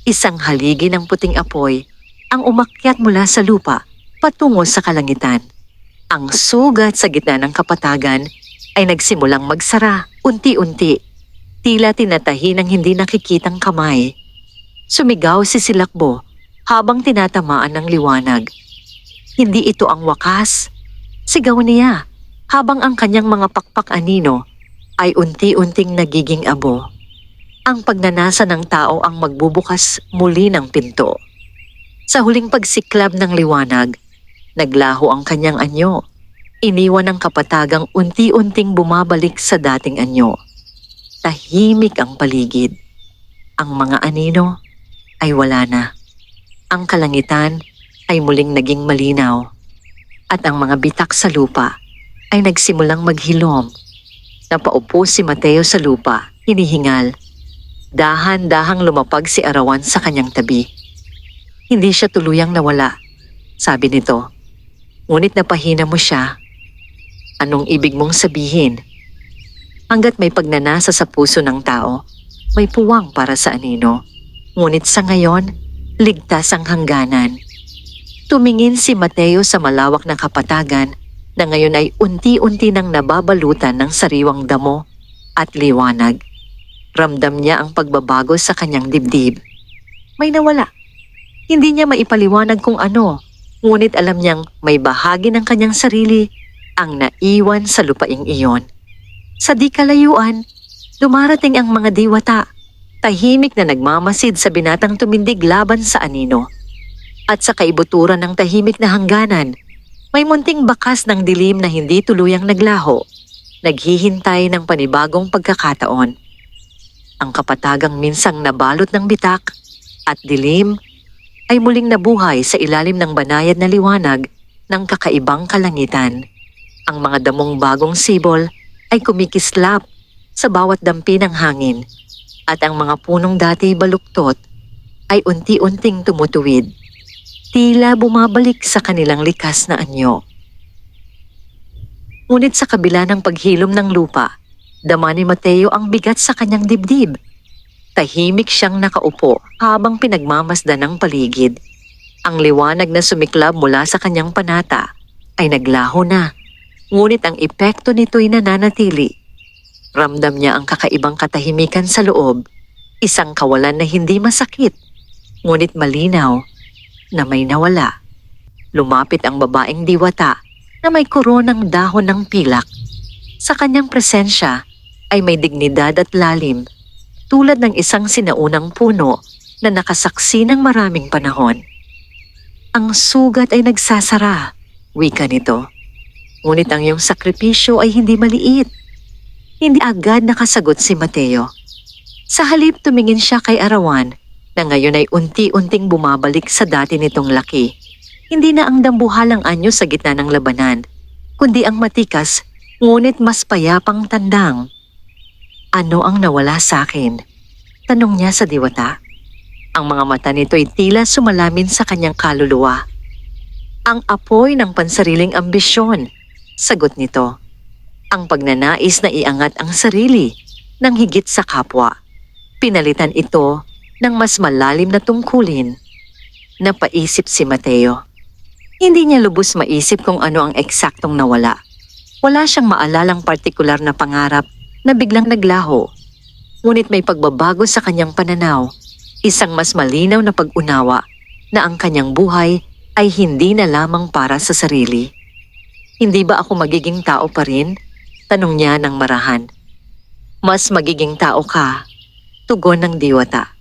Isang haligi ng puting apoy ang umakyat mula sa lupa patungo sa kalangitan. Ang sugat sa gitna ng kapatagan ay nagsimulang magsara unti-unti, tila tinatahi ng hindi nakikitang kamay. Sumigaw si Silakbo habang tinatamaan ng liwanag. Hindi ito ang wakas, sigaw niya habang ang kanyang mga pakpak-anino ay unti-unting nagiging abo. Ang pagnanasa ng tao ang magbubukas muli ng pinto. Sa huling pagsiklab ng liwanag, naglaho ang kanyang anyo. Iniwan ng kapatagang unti-unting bumabalik sa dating anyo. Tahimik ang paligid. Ang mga anino ay wala na. Ang kalangitan ay muling naging malinaw. At ang mga bitak sa lupa ay nagsimulang maghilom. Napaupo si Mateo sa lupa, hinihingal. Dahan-dahang lumapag si Arawan sa kanyang tabi. Hindi siya tuluyang nawala, sabi nito. Ngunit napahina mo siya. Anong ibig mong sabihin? Hanggat may pagnanasa sa puso ng tao, may puwang para sa anino. Ngunit sa ngayon, ligtas ang hangganan. Tumingin si Mateo sa malawak na kapatagan na ngayon ay unti-unti nang nababalutan ng sariwang damo at liwanag. Ramdam niya ang pagbabago sa kanyang dibdib. May nawala. Hindi niya maipaliwanag kung ano, ngunit alam niyang may bahagi ng kanyang sarili ang naiwan sa lupaing iyon. Sa di kalayuan, dumarating ang mga diwata, tahimik na nagmamasid sa binatang tumindig laban sa anino. At sa kaibuturan ng tahimik na hangganan, may munting bakas ng dilim na hindi tuluyang naglaho, naghihintay ng panibagong pagkakataon. Ang kapatagang minsang nabalot ng bitak at dilim ay muling nabuhay sa ilalim ng banayad na liwanag ng kakaibang kalangitan. Ang mga damong bagong sibol ay kumikislap sa bawat dampi ng hangin at ang mga punong dati baluktot ay unti-unting tumutuwid. Tila bumabalik sa kanilang likas na anyo. Ngunit sa kabila ng paghilom ng lupa, dama ni Mateo ang bigat sa kanyang dibdib. Tahimik siyang nakaupo habang pinagmamasdan ng paligid. Ang liwanag na sumiklab mula sa kanyang panata ay naglaho na, ngunit ang epekto nito'y nananatili. Ramdam niya ang kakaibang katahimikan sa loob, isang kawalan na hindi masakit, ngunit malinaw na may nawala. Lumapit ang babaeng diwata na may koronang dahon ng pilak. Sa kanyang presensya ay may dignidad at lalim, tulad ng isang sinaunang puno na nakasaksi ng maraming panahon. Ang sugat ay nagsasara, wika nito. Ngunit ang iyong sakripisyo ay hindi maliit. Hindi agad nakasagot si Mateo. Sa halip tumingin siya kay Arawan na ngayon ay unti-unting bumabalik sa dati nitong laki. Hindi na ang dambuhalang anyo sa gitna ng labanan, kundi ang matikas ngunit mas payapang tandang. Ano ang nawala sa akin? Tanong niya sa diwata. Ang mga mata nito ay tila sumalamin sa kanyang kaluluwa. Ang apoy ng pansariling ambisyon, sagot nito. Ang pagnanais na iangat ang sarili ng higit sa kapwa. Pinalitan ito ng mas malalim na tungkulin. Napaisip si Mateo. Hindi niya lubos maisip kung ano ang eksaktong nawala. Wala siyang maalalang partikular na pangarap na biglang naglaho. Ngunit may pagbabago sa kanyang pananaw, isang mas malinaw na pag-unawa na ang kanyang buhay ay hindi na lamang para sa sarili. Hindi ba ako magiging tao pa rin? Tanong niya ng marahan. Mas magiging tao ka, tugon ng diwata,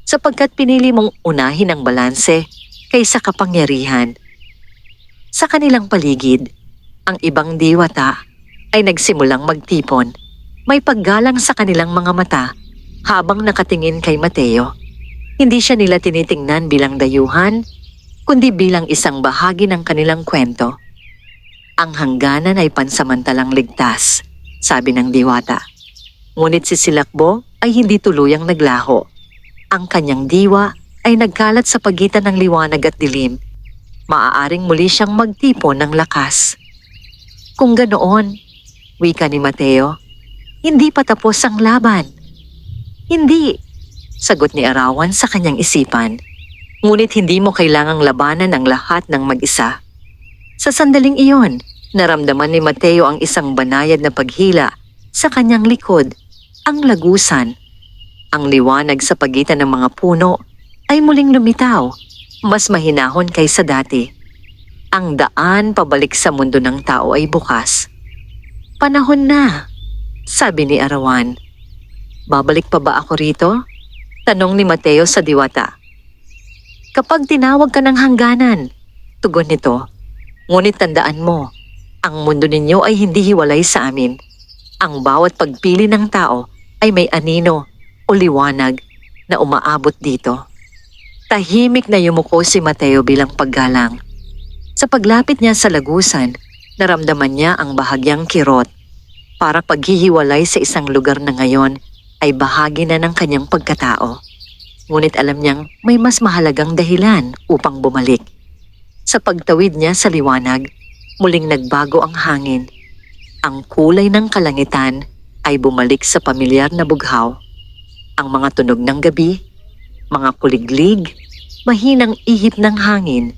sapagkat pinili mong unahin ang balanse kaysa kapangyarihan. Sa kanilang paligid, ang ibang diwata ay nagsimulang magtipon. May paggalang sa kanilang mga mata habang nakatingin kay Mateo. Hindi siya nila tinitingnan bilang dayuhan, kundi bilang isang bahagi ng kanilang kwento. Ang hangganan ay pansamantalang ligtas, sabi ng diwata. Ngunit si Silakbo ay hindi tuluyang naglaho. Ang kanyang diwa ay nagkalat sa pagitan ng liwanag at dilim. Maaaring muli siyang magtipon ng lakas. Kung ganoon, wika ni Mateo, hindi pa tapos ang laban. Hindi, sagot ni Arawan sa kanyang isipan. Ngunit hindi mo kailangang labanan ang lahat ng mag-isa. Sa sandaling iyon, naramdaman ni Mateo ang isang banayad na paghila sa kanyang likod, ang lagusan. Ang liwanag sa pagitan ng mga puno ay muling lumitaw, mas mahinahon kaysa dati. Ang daan pabalik sa mundo ng tao ay bukas. Panahon na, sabi ni Arawan. Babalik pa ba ako rito? Tanong ni Mateo sa diwata. Kapag tinawag ka ng hangganan, tugon nito. Ngunit tandaan mo, ang mundo ninyo ay hindi hiwalay sa amin. Ang bawat pagpili ng tao ay may anino o liwanag na umaabot dito. Tahimik na yumuko si Mateo bilang paggalang. Sa paglapit niya sa lagusan, naramdaman niya ang bahagyang kirot. Para paghihiwalay sa isang lugar na ngayon ay bahagi na ng kanyang pagkatao. Ngunit alam niyang may mas mahalagang dahilan upang bumalik. Sa pagtawid niya sa liwanag, muling nagbago ang hangin. Ang kulay ng kalangitan ay bumalik sa pamilyar na bughaw. Ang mga tunog ng gabi, mga kuliglig, mahinang ihip ng hangin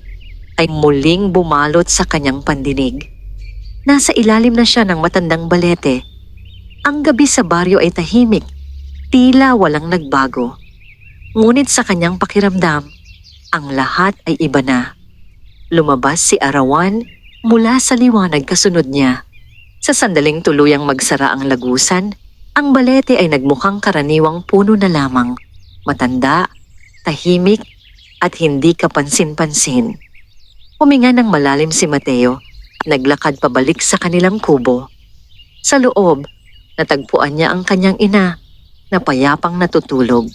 ay muling bumalot sa kanyang pandinig. Nasa ilalim na siya ng matandang balete. Ang gabi sa baryo ay tahimik, tila walang nagbago. Ngunit sa kanyang pakiramdam, ang lahat ay iba na. Lumabas si Arawan mula sa liwanag kasunod niya. Sa sandaling tuluyang magsara ang lagusan, ang balete ay nagmukhang karaniwang puno na lamang, matanda, tahimik, at hindi kapansin-pansin. Huminga ng malalim si Mateo, naglakad pabalik sa kanilang kubo. Sa loob, natagpuan niya ang kanyang ina na payapang natutulog.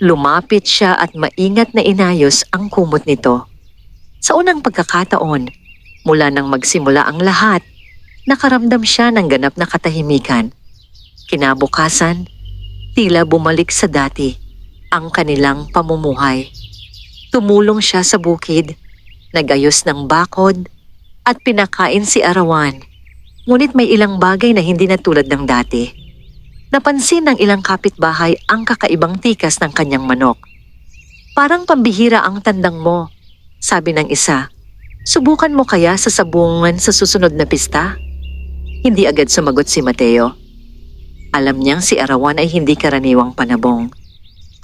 Lumapit siya at maingat na inayos ang kumot nito. Sa unang pagkakataon, mula nang magsimula ang lahat, nakaramdam siya ng ganap na katahimikan. Kinabukasan, tila bumalik sa dati ang kanilang pamumuhay. Tumulong siya sa bukid, nagayos ng bakod, at pinakain si Arawan. Ngunit may ilang bagay na hindi na tulad ng dati. Napansin ng ilang kapitbahay ang kakaibang tikas ng kanyang manok. Parang pambihira ang tandang mo, sabi ng isa. Subukan mo kaya sa sabungan sa susunod na pista? Hindi agad sumagot si Mateo. Alam niyang si Arawan ay hindi karaniwang panabong.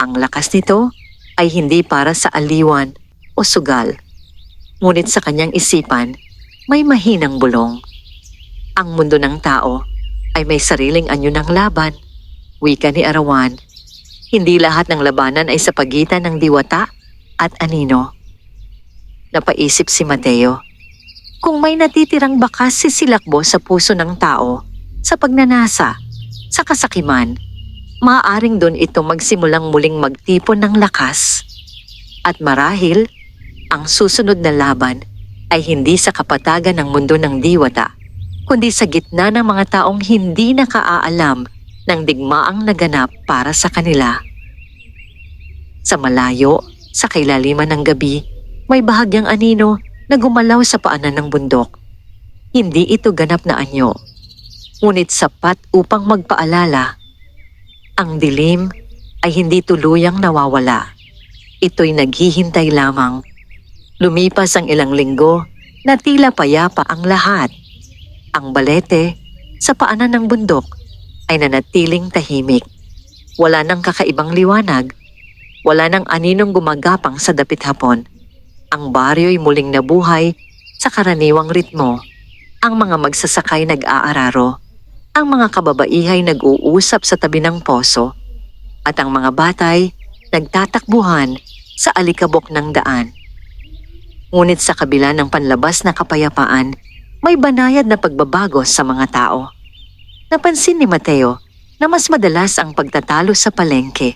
Ang lakas nito ay hindi para sa aliwan o sugal. Ngunit sa kanyang isipan, may mahinang bulong. Ang mundo ng tao ay may sariling anyo ng laban, wika ni Arawan. Hindi lahat ng labanan ay sa pagitan ng diwata at anino. Napaisip si Mateo. Kung may natitirang bakas sisilakbo sa puso ng tao, sa pagnanasa, sa kasakiman, maaaring doon ito magsimulang muling magtipon ng lakas. At marahil, ang susunod na laban ay hindi sa kapatagan ng mundo ng diwata, kundi sa gitna ng mga taong hindi nakaalam ng digmaang naganap para sa kanila. Sa malayo, sa kailaliman ng gabi, may bahagyang anino na gumalaw sa paanan ng bundok. Hindi ito ganap na anyo, ngunit sapat upang magpaalala. Ang dilim ay hindi tuluyang nawawala. Ito'y naghihintay lamang. Lumipas ang ilang linggo na tila payapa ang lahat. Ang balete sa paanan ng bundok ay nanatiling tahimik. Wala nang kakaibang liwanag. Wala nang aninong gumagapang sa dapit hapon. Ang baryo'y muling nabuhay sa karaniwang ritmo. Ang mga magsasakay nag-aararo. Ang mga kababaihay nag-uusap sa tabi ng poso. At ang mga batay nagtatakbuhan sa alikabok ng daan. Ngunit sa kabila ng panlabas na kapayapaan, may banayad na pagbabago sa mga tao. Napansin ni Mateo na mas madalas ang pagtatalo sa palengke.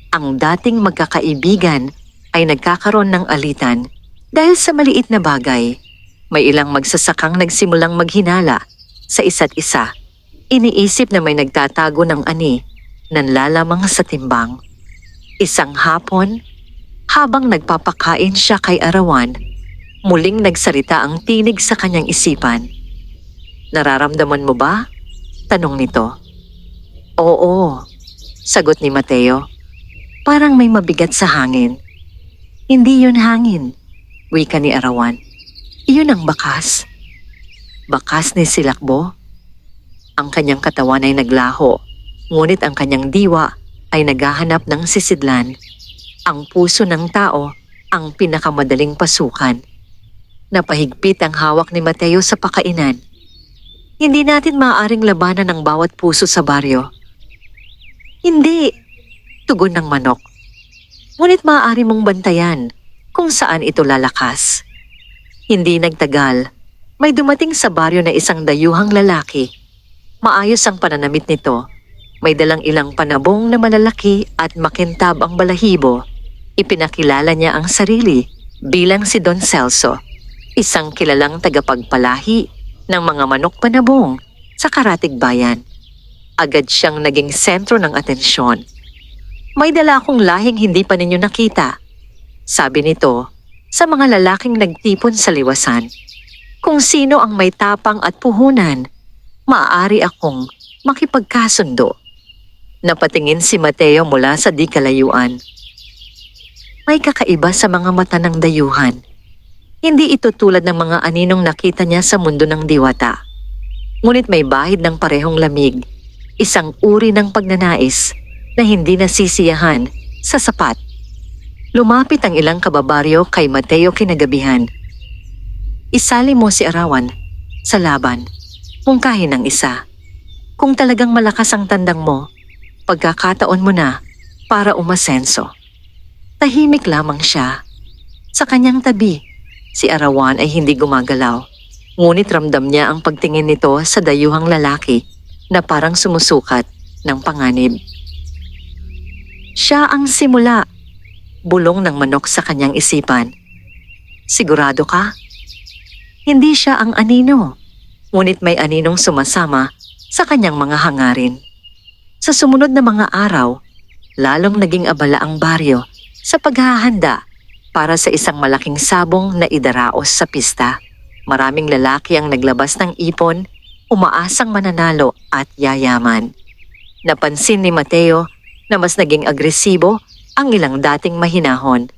Ang dating magkakaibigan ay nagkakaroon ng alitan dahil sa maliit na bagay. May ilang magsasakang nagsimulang maghinala sa isa't isa. Iniisip na may nagtatago ng ani nanlalamang sa timbang. Isang hapon, habang nagpapakain siya kay Arawan, muling nagsalita ang tinig sa kanyang isipan. "Nararamdaman mo ba?" tanong nito. "Oo," sagot ni Mateo. "Parang may mabigat sa hangin." "Hindi yun hangin," wika ni Arawan. "Iyon ang bakas." Bakas ni Silakbo? Ang kanyang katawan ay naglaho, ngunit ang kanyang diwa ay naghahanap ng sisidlan. Ang puso ng tao ang pinakamadaling pasukan. Napahigpit ang hawak ni Mateo sa pakainan. "Hindi natin maaaring labanan ang bawat puso sa baryo." "Hindi," tugon ng manok. "Ngunit maaari mong bantayan kung saan ito lalakas." Hindi nagtagal, may dumating sa baryo na isang dayuhang lalaki. Maayos ang pananamit nito. May dalang ilang panabong na malalaki at makintab ang balahibo. Ipinakilala niya ang sarili bilang si Don Celso, isang kilalang tagapagpalahi ng mga manok panabong sa Karatig Bayan. Agad siyang naging sentro ng atensyon. "May dala akong lahing hindi pa ninyo nakita," sabi nito sa mga lalaking nagtipon sa liwasan. "Kung sino ang may tapang at puhunan, maaari akong makipagkasundo." Napatingin si Mateo mula sa di kalayuan. May kakaiba sa mga mata ng dayuhan. Hindi ito tulad ng mga aninong nakita niya sa mundo ng diwata. Ngunit may bahid ng parehong lamig, isang uri ng pagnanais na hindi nasisiyahan sa sapat. Lumapit ang ilang kababaryo kay Mateo kinagabihan. "Isali mo si Arawan sa laban, mungkahin ng isa. Kung talagang malakas ang tandang mo, pagkakataon mo na para umasenso." Tahimik lamang siya. Sa kanyang tabi, si Arawan ay hindi gumagalaw. Ngunit ramdam niya ang pagtingin nito sa dayuhang lalaki na parang sumusukat ng panganib. "Siya ang simula," bulong ng manok sa kanyang isipan. "Sigurado ka?" Hindi siya ang anino, ngunit may aninong sumasama sa kanyang mga hangarin. Sa sumunod na mga araw, lalong naging abala ang baryo sa paghahanda para sa isang malaking sabong na idaraos sa pista. Maraming lalaki ang naglabas ng ipon, umaasang mananalo at yayaman. Napansin ni Mateo na mas naging agresibo ang ilang dating mahinahon.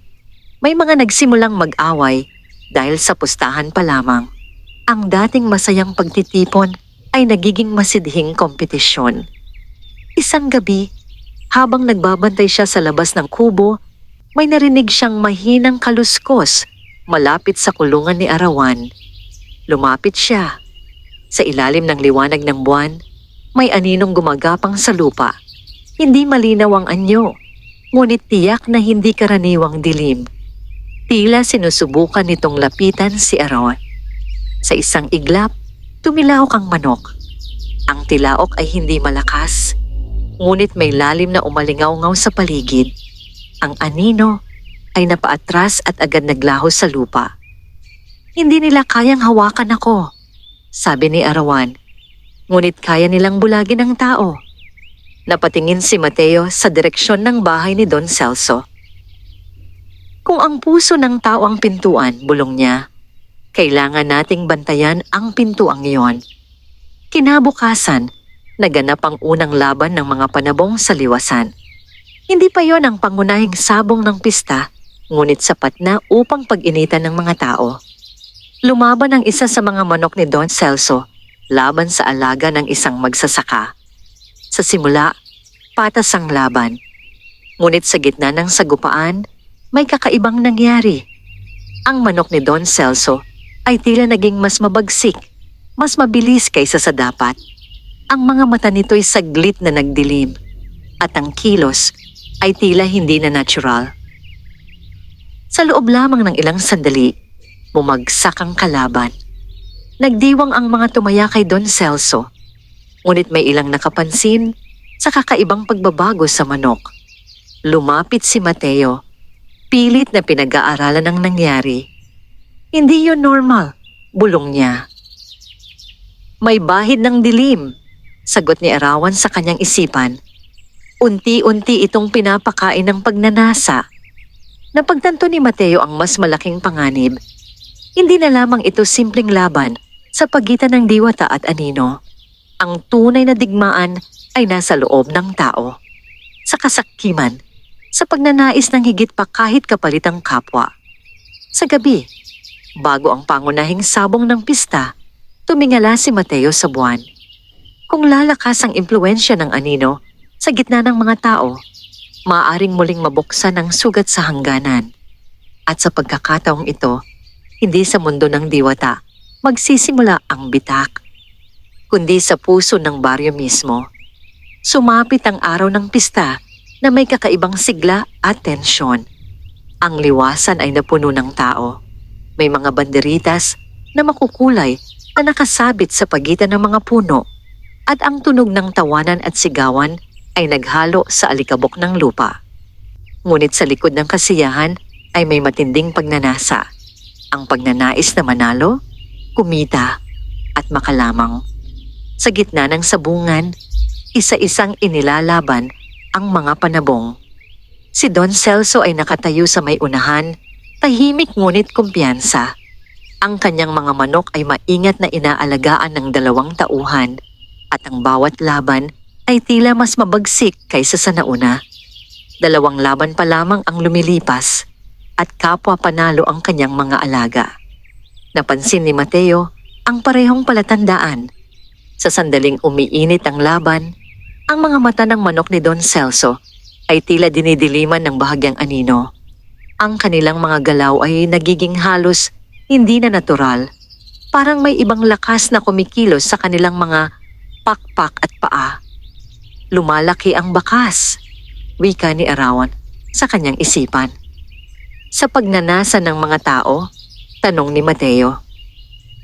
May mga nagsimulang mag-away dahil sa pustahan pa lamang. Ang dating masayang pagtitipon ay nagiging masidhing kompetisyon. Isang gabi, habang nagbabantay siya sa labas ng kubo, may narinig siyang mahinang kaluskos malapit sa kulungan ni Arawan. Lumapit siya. Sa ilalim ng liwanag ng buwan, may aninong gumagapang sa lupa. Hindi malinaw ang anyo, ngunit tiyak na hindi karaniwang dilim. Tila sinusubukan nitong lapitan si Aaron. Sa isang iglap, tumilaok ang manok. Ang tilaok ay hindi malakas, ngunit may lalim na umalingaw-ngaw sa paligid. Ang anino ay napaatras at agad naglaho sa lupa. Hindi nila kayang hawakan ako, sabi ni Arawan. Ngunit kaya nilang bulagin ang tao. Napatingin si Mateo sa direksyon ng bahay ni Don Celso. Kung ang puso ng tao ang pintuan, bulong niya, kailangan nating bantayan ang pintuang iyon. Kinabukasan, naganap ang unang laban ng mga panabong sa liwasan. Hindi pa yon ang pangunahing sabong ng pista, ngunit sapat na upang pag-initan ng mga tao. Lumaban ang isa sa mga manok ni Don Celso laban sa alaga ng isang magsasaka. Sa simula, patas ang laban. Ngunit sa gitna ng sagupaan, may kakaibang nangyari. Ang manok ni Don Celso ay tila naging mas mabagsik, mas mabilis kaysa sa dapat. Ang mga mata nito'y saglit na nagdilim, at ang kilos ay tila hindi na natural. Sa loob lamang ng ilang sandali, bumagsak ang kalaban. Nagdiwang ang mga tumaya kay Don Celso, ngunit may ilang nakapansin sa kakaibang pagbabago sa manok. Lumapit si Mateo, pilit na pinag-aaralan ang nangyari. Hindi yun normal, bulong niya. May bahid ng dilim, sagot ni Arawan sa kanyang isipan. Unti-unti itong pinapakain ng pagnanasa. Napagtanto ni Mateo ang mas malaking panganib. Hindi na lamang ito simpleng laban sa pagitan ng diwata at anino. Ang tunay na digmaan ay nasa loob ng tao. Sa kasakiman, sa pagnanais ng higit pa kahit kapalit ang kapwa. Sa gabi, bago ang pangunahing sabong ng pista, tumingala si Mateo sa buwan. Kung lalakas ang impluensya ng anino sa gitna ng mga tao, maaaring muling mabuksan ang sugat sa hangganan. At sa pagkakataong ito, hindi sa mundo ng diwata magsisimula ang bitak, kundi sa puso ng baryo mismo. Sumapit ang araw ng pista na may kakaibang sigla at tensyon. Ang liwasan ay napuno ng tao. May mga banderitas na makukulay na nakasabit sa pagitan ng mga puno, at ang tunog ng tawanan at sigawan ay naghalo sa alikabok ng lupa. Ngunit sa likod ng kasiyahan ay may matinding pagnanasa. Ang pagnanais na manalo, kumita, at makalamang. Sa gitna ng sabungan, isa-isang inilalaban ang mga panabong. Si Don Celso ay nakatayo sa may unahan, tahimik ngunit kumpiyansa. Ang kanyang mga manok ay maingat na inaalagaan ng 2 tauhan, at ang bawat laban ay tila mas mabagsik kaysa sa nauna. 2 laban pa lamang ang lumilipas, at kapwa panalo ang kanyang mga alaga. Napansin ni Mateo ang parehong palatandaan. Sa sandaling umiinit ang laban, ang mga mata ng manok ni Don Celso ay tila dinidiliman ng bahagyang anino. Ang kanilang mga galaw ay nagiging halos hindi na natural. Parang may ibang lakas na kumikilos sa kanilang mga pakpak at paa. Lumalaki ang bakas, wika ni Arawan sa kanyang isipan. Sa pagnanasa ng mga tao, tanong ni Mateo.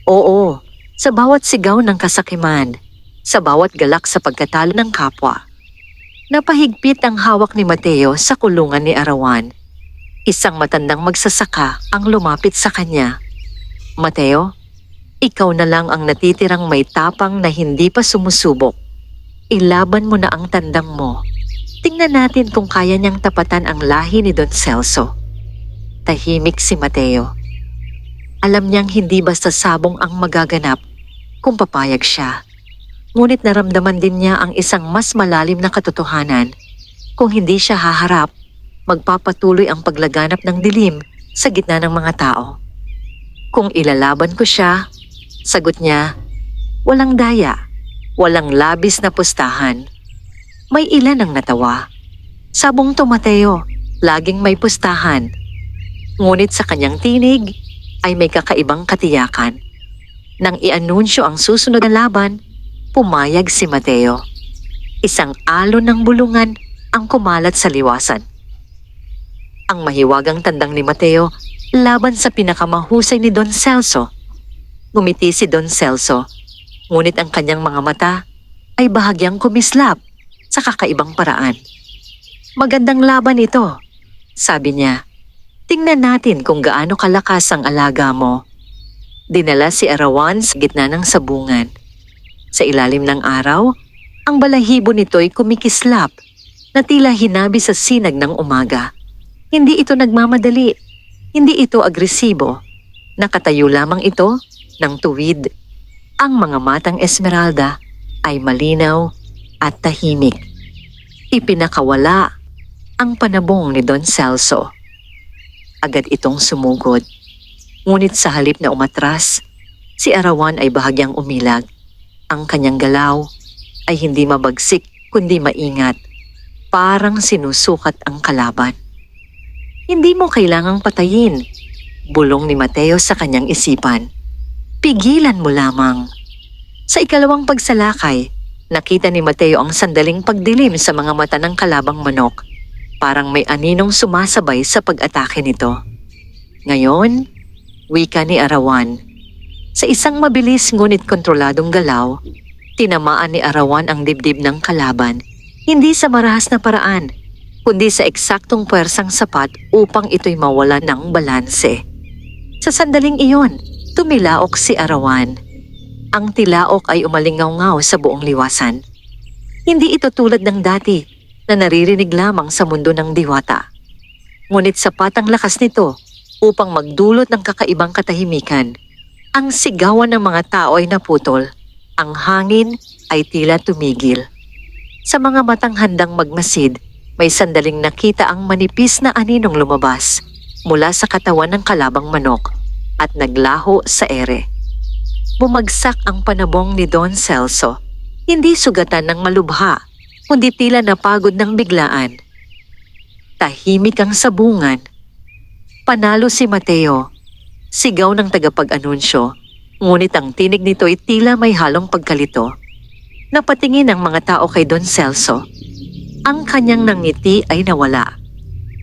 Oo, sa bawat sigaw ng kasakiman, sa bawat galak sa pagkatalo ng kapwa. Napahigpit ang hawak ni Mateo sa kulungan ni Arawan. Isang matandang magsasaka ang lumapit sa kanya. Mateo, ikaw na lang ang natitirang may tapang na hindi pa sumusubok. Ilaban mo na ang tandang mo. Tingnan natin kung kaya niyang tapatan ang lahi ni Don Celso. Tahimik si Mateo. Alam niyang hindi basta sabong ang magaganap kung papayag siya. Ngunit naramdaman din niya ang isang mas malalim na katotohanan. Kung hindi siya haharap, magpapatuloy ang paglaganap ng dilim sa gitna ng mga tao. Kung ilalaban ko siya, sagot niya, walang daya, walang labis na pustahan. May ilan ang natawa. Sabong to, Mateo, laging may pustahan. Ngunit sa kanyang tinig ay may kakaibang katiyakan. Nang i-anunsyo ang susunod na laban, pumayag si Mateo. Isang alon ng bulungan ang kumalat sa liwasan. Ang mahiwagang tandang ni Mateo laban sa pinakamahusay ni Don Celso. Ngumiti si Don Celso, ngunit ang kanyang mga mata ay bahagyang kumislap sa kakaibang paraan. Magandang laban ito, sabi niya. Tingnan natin kung gaano kalakas ang alaga mo. Dinala si Arawan sa gitna ng sabungan. Sa ilalim ng araw, ang balahibo nito'y kumikislap na tila hinabi sa sinag ng umaga. Hindi ito nagmamadali, hindi ito agresibo. Nakatayo lamang ito ng tuwid. Ang mga matang Esmeralda ay malinaw at tahimik. Ipinakawala ang panabong ni Don Celso. Agad itong sumugod. Ngunit sa halip na umatras, si Arawan ay bahagyang umilag. Ang kanyang galaw ay hindi mabagsik kundi maingat. Parang sinusukat ang kalaban. Hindi mo kailangang patayin, bulong ni Mateo sa kanyang isipan. Pigilan mo lamang. Sa ikalawang pagsalakay, nakita ni Mateo ang sandaling pagdilim sa mga mata ng kalabang manok. Parang may aninong sumasabay sa pag-atake nito. Ngayon, wika ni Arawan. Sa isang mabilis ngunit kontroladong galaw, tinamaan ni Arawan ang dibdib ng kalaban, hindi sa marahas na paraan, kundi sa eksaktong puwersang sapat upang ito'y mawala ng balanse. Sa sandaling iyon, tumilaok si Arawan. Ang tilaok ay umalingaw-ngaw sa buong liwasan. Hindi ito tulad ng dati na naririnig lamang sa mundo ng diwata. Ngunit sapat ang lakas nito upang magdulot ng kakaibang katahimikan. Ang sigawan ng mga tao ay naputol. Ang hangin ay tila tumigil. Sa mga matang handang magmasid, may sandaling nakita ang manipis na aninong lumabas mula sa katawan ng kalabang manok at naglaho sa ere. Bumagsak ang panabong ni Don Celso, hindi sugatan ng malubha, kundi tila napagod ng biglaan. Tahimik ang sabungan. Panalo si Mateo. Sigaw ng tagapag-anunsyo, ngunit ang tinig nito ay tila may halong pagkalito. Napatingin ang mga tao kay Don Celso. Ang kanyang nangiti ay nawala.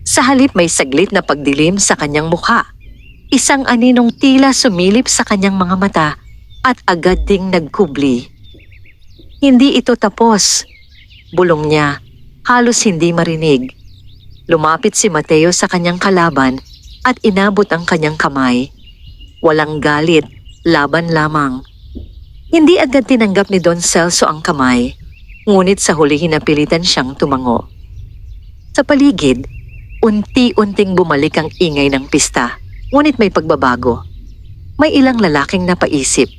Sa halip may saglit na pagdilim sa kanyang mukha. Isang aninong tila sumilip sa kanyang mga mata at agad ding nagkubli. Hindi ito tapos, bulong niya, halos hindi marinig. Lumapit si Mateo sa kanyang kalaban at inabot ang kanyang kamay. Walang galit, laban lamang. Hindi agad tinanggap ni Don Celso ang kamay, ngunit sa huli hinapilitan siyang tumango. Sa paligid, unti-unting bumalik ang ingay ng pista, ngunit may pagbabago. May ilang lalaking napaisip.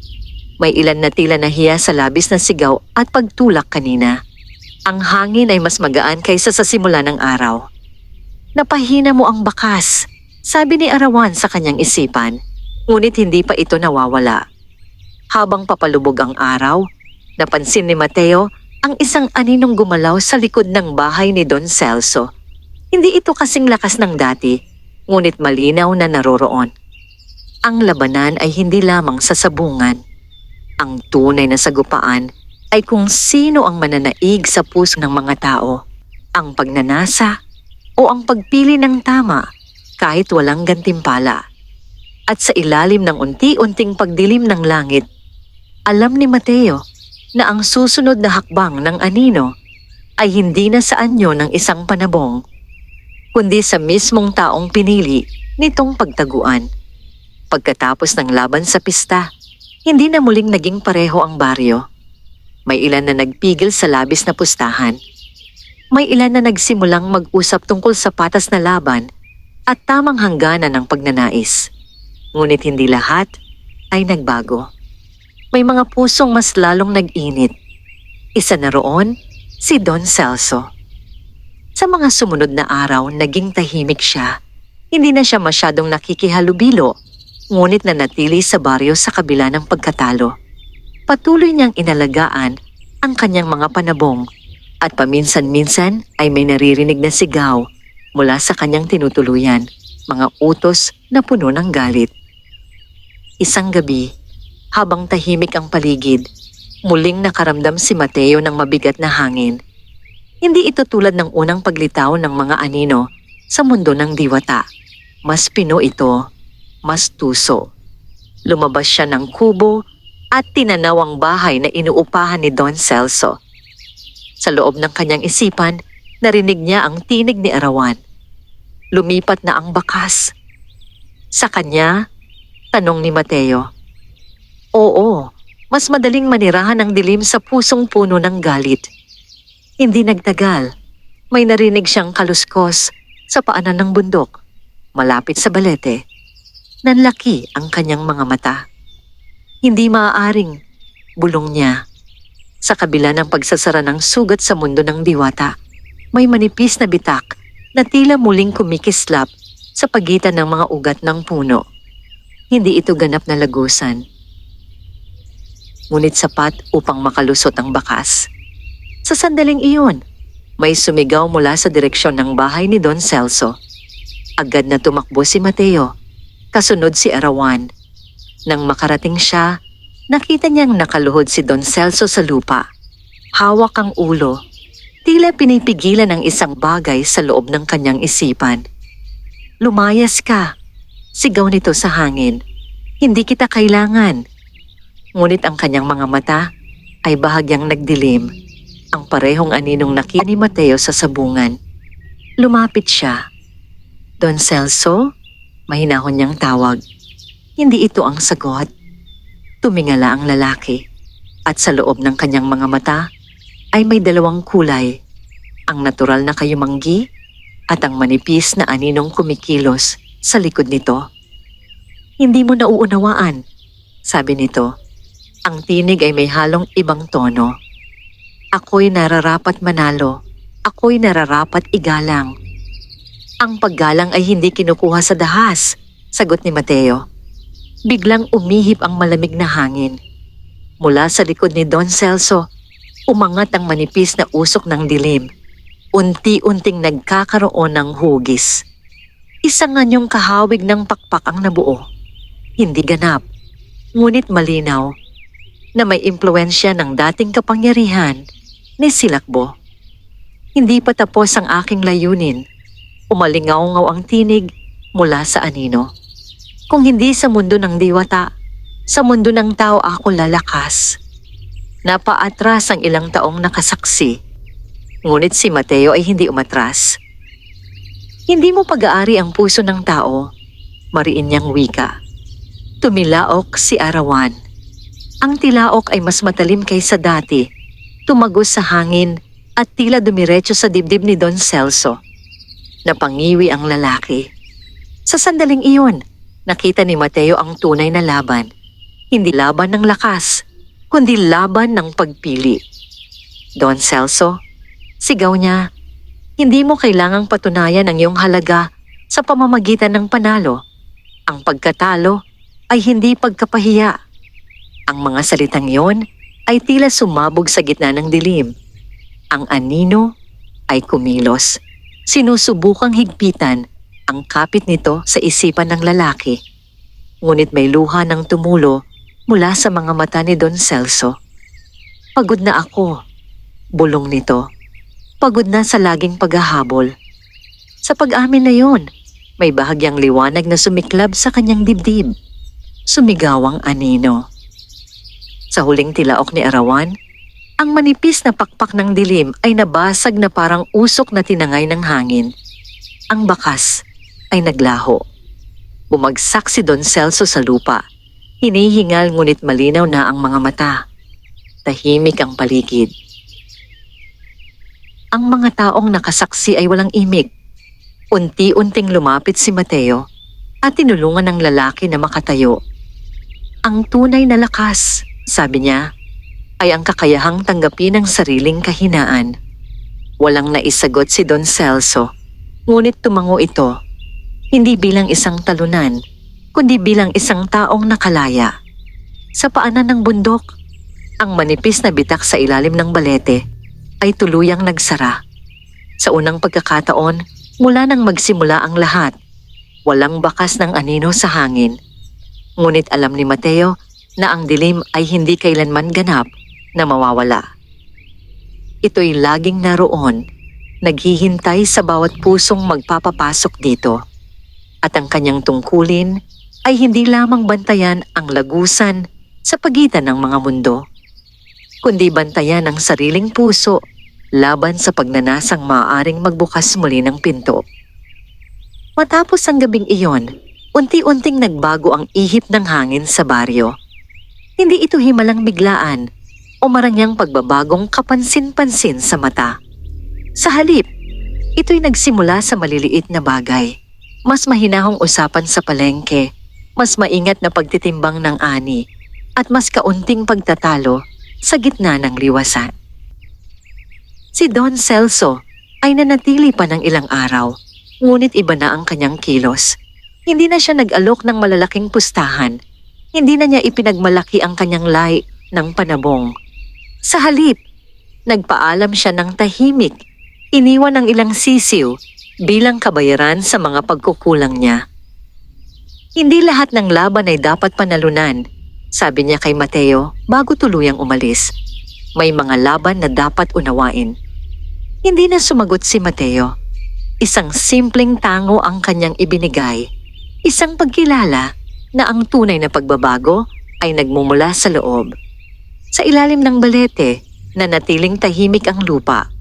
May ilan na tila nahiya sa labis na sigaw at pagtulak kanina. Ang hangin ay mas magaan kaysa sa simula ng araw. Napahina mo ang bakas, sabi ni Arawan sa kanyang isipan, ngunit hindi pa ito nawawala. Habang papalubog ang araw, napansin ni Mateo ang isang aninong gumalaw sa likod ng bahay ni Don Celso. Hindi ito kasing lakas ng dati, ngunit malinaw na naroroon. Ang labanan ay hindi lamang sa sabungan. Ang tunay na sagupaan ay kung sino ang mananaig sa puso ng mga tao, ang pagnanasa o ang pagpili ng tama kahit walang gantimpala. At sa ilalim ng unti-unting pagdilim ng langit, alam ni Mateo na ang susunod na hakbang ng anino ay hindi na sa anyo ng isang panabong, kundi sa mismong taong pinili nitong pagtaguan. Pagkatapos ng laban sa pista, hindi na muling naging pareho ang baryo. May ilan na nagpigil sa labis na pustahan. May ilan na nagsimulang mag-usap tungkol sa patas na laban at tamang hangganan ng pagnanais. Ngunit hindi lahat ay nagbago. May mga pusong mas lalong nag-init. Isa na roon, si Don Celso. Sa mga sumunod na araw, naging tahimik siya. Hindi na siya masyadong nakikihalubilo, ngunit nanatili sa baryo sa kabila ng pagkatalo. Patuloy niyang inalagaan ang kanyang mga panabong at paminsan-minsan ay may naririnig na sigaw mula sa kanyang tinutuluyan, mga utos na puno ng galit. Isang gabi, habang tahimik ang paligid, muling nakaramdam si Mateo ng mabigat na hangin. Hindi ito tulad ng unang paglitaw ng mga anino sa mundo ng diwata. Mas pino ito, mas tuso. Lumabas siya ng kubo at tinanaw ang bahay na inuupahan ni Don Celso. Sa loob ng kanyang isipan, narinig niya ang tinig ni Arawan. Lumipat na ang bakas. Sa kanya, tanong ni Mateo. Oo, mas madaling manirahan ang dilim sa pusong puno ng galit. Hindi nagtagal, may narinig siyang kaluskos sa paanan ng bundok, malapit sa balete. Nanlaki ang kanyang mga mata. Hindi maaaring, bulong niya. Sa kabila ng pagsasara ng sugat sa mundo ng diwata, may manipis na bitak na tila muling kumikislap sa pagitan ng mga ugat ng puno. Hindi ito ganap na lagusan, ngunit sapat upang makalusot ang bakas. Sa sandaling iyon, may sumigaw mula sa direksyon ng bahay ni Don Celso. Agad na tumakbo si Mateo, kasunod si Arawan. Nang makarating siya, nakita niyang nakaluhod si Don Celso sa lupa. Hawak ang ulo, tila pinipigilan ng isang bagay sa loob ng kanyang isipan. Lumayas ka, sigaw nito sa hangin. Hindi kita kailangan. Ngunit ang kanyang mga mata ay bahagyang nagdilim. Ang parehong aninong nakita ni Mateo sa sabungan. Lumapit siya. Don Celso? Mahinahon niyang tawag. Hindi ito ang sagot. Tumingala ang lalaki. At sa loob ng kanyang mga mata ay may dalawang kulay. Ang natural na kayumanggi at ang manipis na aninong kumikilos sa likod nito. Hindi mo nauunawaan, sabi nito. Ang tinig ay may halong ibang tono. Ako'y nararapat manalo. Ako'y nararapat igalang. Ang paggalang ay hindi kinukuha sa dahas, sagot ni Mateo. Biglang umihip ang malamig na hangin. Mula sa likod ni Don Celso, umangat ang manipis na usok ng dilim. Unti-unting nagkakaroon ng hugis. Isang anyong kahawig ng pakpak ang nabuo. Hindi ganap, ngunit malinaw, na may impluensya ng dating kapangyarihan ni Silakbo. Hindi pa tapos ang aking layunin. Umalingaw-ngaw ang tinig mula sa anino. Kung hindi sa mundo ng diwata, sa mundo ng tao ako lalakas. Napaatras ang ilang taong nakasaksi. Ngunit si Mateo ay hindi umatras. Hindi mo pag-aari ang puso ng tao, mariin niyang wika. Tumilaok si Arawan. Ang tilaok ay mas matalim kaysa dati, tumagos sa hangin at tila dumiretso sa dibdib ni Don Celso. Napangiwi ang lalaki. Sa sandaling iyon, nakita ni Mateo ang tunay na laban. Hindi laban ng lakas, kundi laban ng pagpili. Don Celso, sigaw niya, hindi mo kailangang patunayan ang iyong halaga sa pamamagitan ng panalo. Ang pagkatalo ay hindi pagkapahiya. Ang mga salitang iyon ay tila sumabog sa gitna ng dilim. Ang anino ay kumilos. Sinusubukang higpitan ang kapit nito sa isipan ng lalaki. Ngunit may luha ng tumulo mula sa mga mata ni Don Celso. Pagod na ako, bulong nito. Pagod na sa laging paghahabol. Sa pag-amin na yon, may bahagyang liwanag na sumiklab sa kanyang dibdib. Sumigaw ang anino. Sa huling tilaok ni Arawan, ang manipis na pakpak ng dilim ay nabasag na parang usok na tinangay ng hangin. Ang bakas ay naglaho. Bumagsak si Don Celso sa lupa. Hinihingal ngunit malinaw na ang mga mata. Tahimik ang paligid. Ang mga taong nakasaksi ay walang imik. Unti-unting lumapit si Mateo at tinulungan ng lalaki na makatayo. Ang tunay na lakas, sabi niya, ay ang kakayahang tanggapin ang sariling kahinaan. Walang naisagot si Don Celso, ngunit tumango ito, hindi bilang isang talunan, kundi bilang isang taong nakalaya. Sa paanan ng bundok, ang manipis na bitak sa ilalim ng balete ay tuluyang nagsara. Sa unang pagkakataon, mula nang magsimula ang lahat, walang bakas ng anino sa hangin. Ngunit alam ni Mateo na ang dilim ay hindi kailanman ganap na mawawala. Ito'y laging naroon naghihintay sa bawat pusong magpapapasok dito. At ang kanyang tungkulin ay hindi lamang bantayan ang lagusan sa pagitan ng mga mundo, kundi bantayan ang sariling puso laban sa pagnanasang maaaring magbukas muli ng pinto. Matapos ang gabing iyon, unti-unting nagbago ang ihip ng hangin sa baryo. Hindi ito himalang biglaan o marangyang pagbabagong kapansin-pansin sa mata. Sa halip, ito'y nagsimula sa maliliit na bagay. Mas mahinahong usapan sa palengke, mas maingat na pagtitimbang ng ani, at mas kaunting pagtatalo sa gitna ng liwasan. Si Don Celso ay nanatili pa ng ilang araw, ngunit iba na ang kanyang kilos. Hindi na siya nag-alok ng malalaking pustahan. Hindi na niya ipinagmalaki ang kanyang lahi ng panabong. Sa halip, nagpaalam siya ng tahimik, iniwan ang ilang sisiw bilang kabayaran sa mga pagkukulang niya. Hindi lahat ng laban ay dapat panalunan, sabi niya kay Mateo bago tuluyang umalis. May mga laban na dapat unawain. Hindi na sumagot si Mateo. Isang simpleng tango ang kanyang ibinigay. Isang pagkilala na ang tunay na pagbabago ay nagmumula sa loob. Sa ilalim ng balete, nanatiling tahimik ang lupa.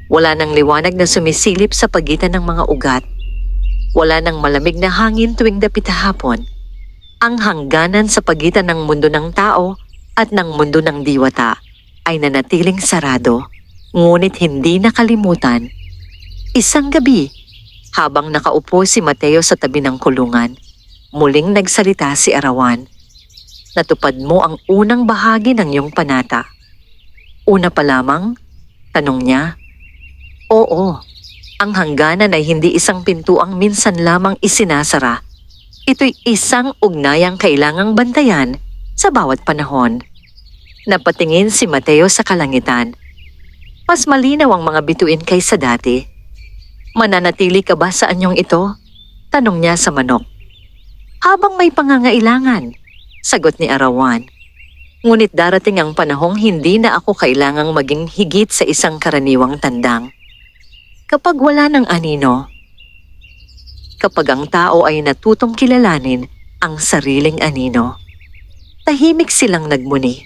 Wala nang liwanag na sumisilip sa pagitan ng mga ugat. Wala nang malamig na hangin tuwing dapit hapon. Ang hangganan sa pagitan ng mundo ng tao at ng mundo ng diwata ay nanatiling sarado, ngunit hindi nakalimutan. Isang gabi, habang nakaupo si Mateo sa tabi ng kulungan, muling nagsalita si Arawan. Natupad mo ang unang bahagi ng iyong panata. Una pa lamang, tanong niya. Oo, ang hangganan ay hindi isang pintuang minsan lamang isinasara. Ito'y isang ugnayang kailangang bantayan sa bawat panahon. Napatingin si Mateo sa kalangitan. Mas malinaw ang mga bituin kaysa dati. Mananatili ka ba sa anyong ito? Tanong niya sa manok. Habang may pangangailangan, sagot ni Arawan. Ngunit darating ang panahong hindi na ako kailangang maging higit sa isang karaniwang tandang. Kapag wala ng anino, kapag ang tao ay natutong kilalanin ang sariling anino. Tahimik silang nagmuni.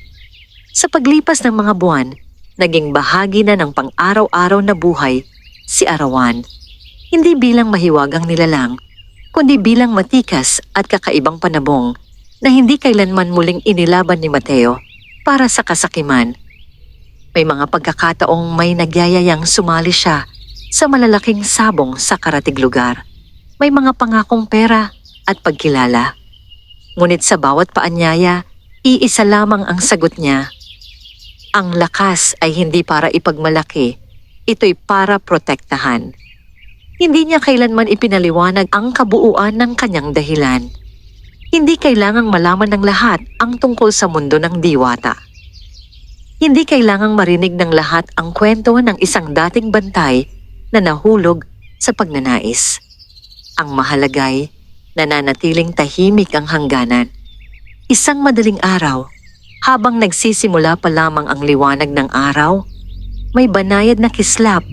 Sa paglipas ng mga buwan, naging bahagi na ng pang-araw-araw na buhay si Arawan. Hindi bilang mahiwagang nilalang, kundi bilang matikas at kakaibang panabong na hindi kailanman muling inilaban ni Mateo para sa kasakiman. May mga pagkakataong may nagyayayang sumali siya sa malalaking sabong sa karatig lugar. May mga pangakong pera at pagkilala. Ngunit sa bawat paanyaya, iisa lamang ang sagot niya. Ang lakas ay hindi para ipagmalaki, ito'y para protektahan. Hindi niya kailanman ipinaliwanag ang kabuuan ng kanyang dahilan. Hindi kailangang malaman ng lahat ang tungkol sa mundo ng diwata. Hindi kailangang marinig ng lahat ang kwento ng isang dating bantay na nahulog sa pagnanais. Ang mahalagay, nananatiling tahimik ang hangganan. Isang madaling araw, habang nagsisimula pa lamang ang liwanag ng araw, may banayad na kislap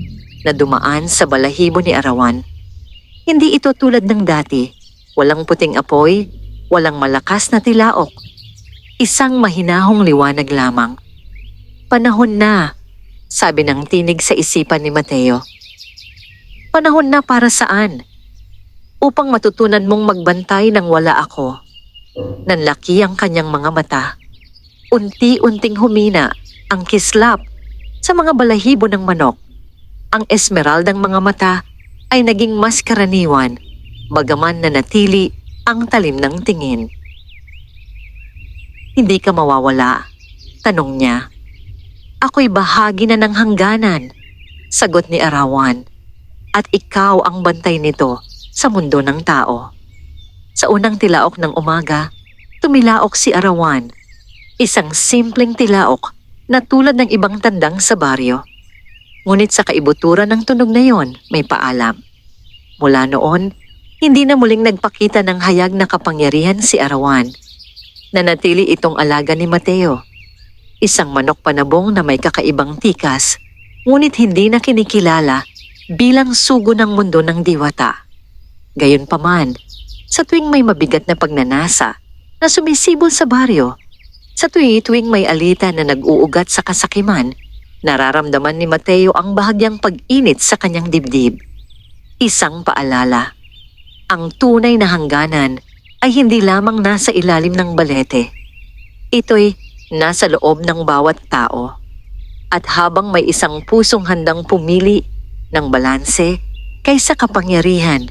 na dumaan sa balahibo ni Arawan. Hindi ito tulad ng dati, walang puting apoy, walang malakas na tilaok. Isang mahinahong liwanag lamang. Panahon na, sabi ng tinig sa isipan ni Mateo. Panahon na para saan? Upang matutunan mong magbantay nang wala ako. Nanlaki ang kanyang mga mata. Unti-unting humina ang kislap sa mga balahibo ng manok. Ang esmeraldang mga mata ay naging mas karaniwan, bagaman na natili ang talim ng tingin. Hindi ka mawawala, tanong niya. Ako'y bahagi na ng hangganan, sagot ni Arawan. At ikaw ang bantay nito sa mundo ng tao. Sa unang tilaok ng umaga, tumilaok si Arawan. Isang simpleng tilaok na tulad ng ibang tandang sa baryo. Ngunit sa kaibuturan ng tunog na yon, may paalam. Mula noon, hindi na muling nagpakita ng hayag na kapangyarihan si Arawan. Nanatili itong alaga ni Mateo. Isang manok panabong na may kakaibang tikas, ngunit hindi na kinikilala bilang sugo ng mundo ng diwata. Gayunpaman, sa tuwing may mabigat na pagnanasa na sumisibol sa baryo, sa tuwing may alita na nag-uugat sa kasakiman, nararamdaman ni Mateo ang bahagyang pag-init sa kanyang dibdib. Isang paalala. Ang tunay na hangganan ay hindi lamang nasa ilalim ng balete. Ito'y nasa loob ng bawat tao. At habang may isang pusong handang pumili ng balanse kaysa kapangyarihan,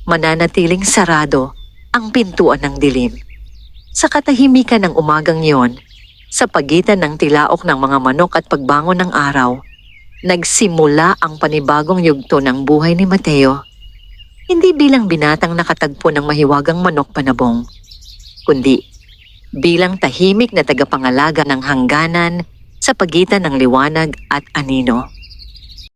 mananatiling sarado ang pintuan ng dilim. Sa katahimikan ng umagang yon, sa pagitan ng tilaok ng mga manok at pagbangon ng araw, nagsimula ang panibagong yugto ng buhay ni Mateo. Hindi bilang binatang nakatagpo ng mahiwagang manok panabong, kundi bilang tahimik na tagapangalaga ng hangganan sa pagitan ng liwanag at anino.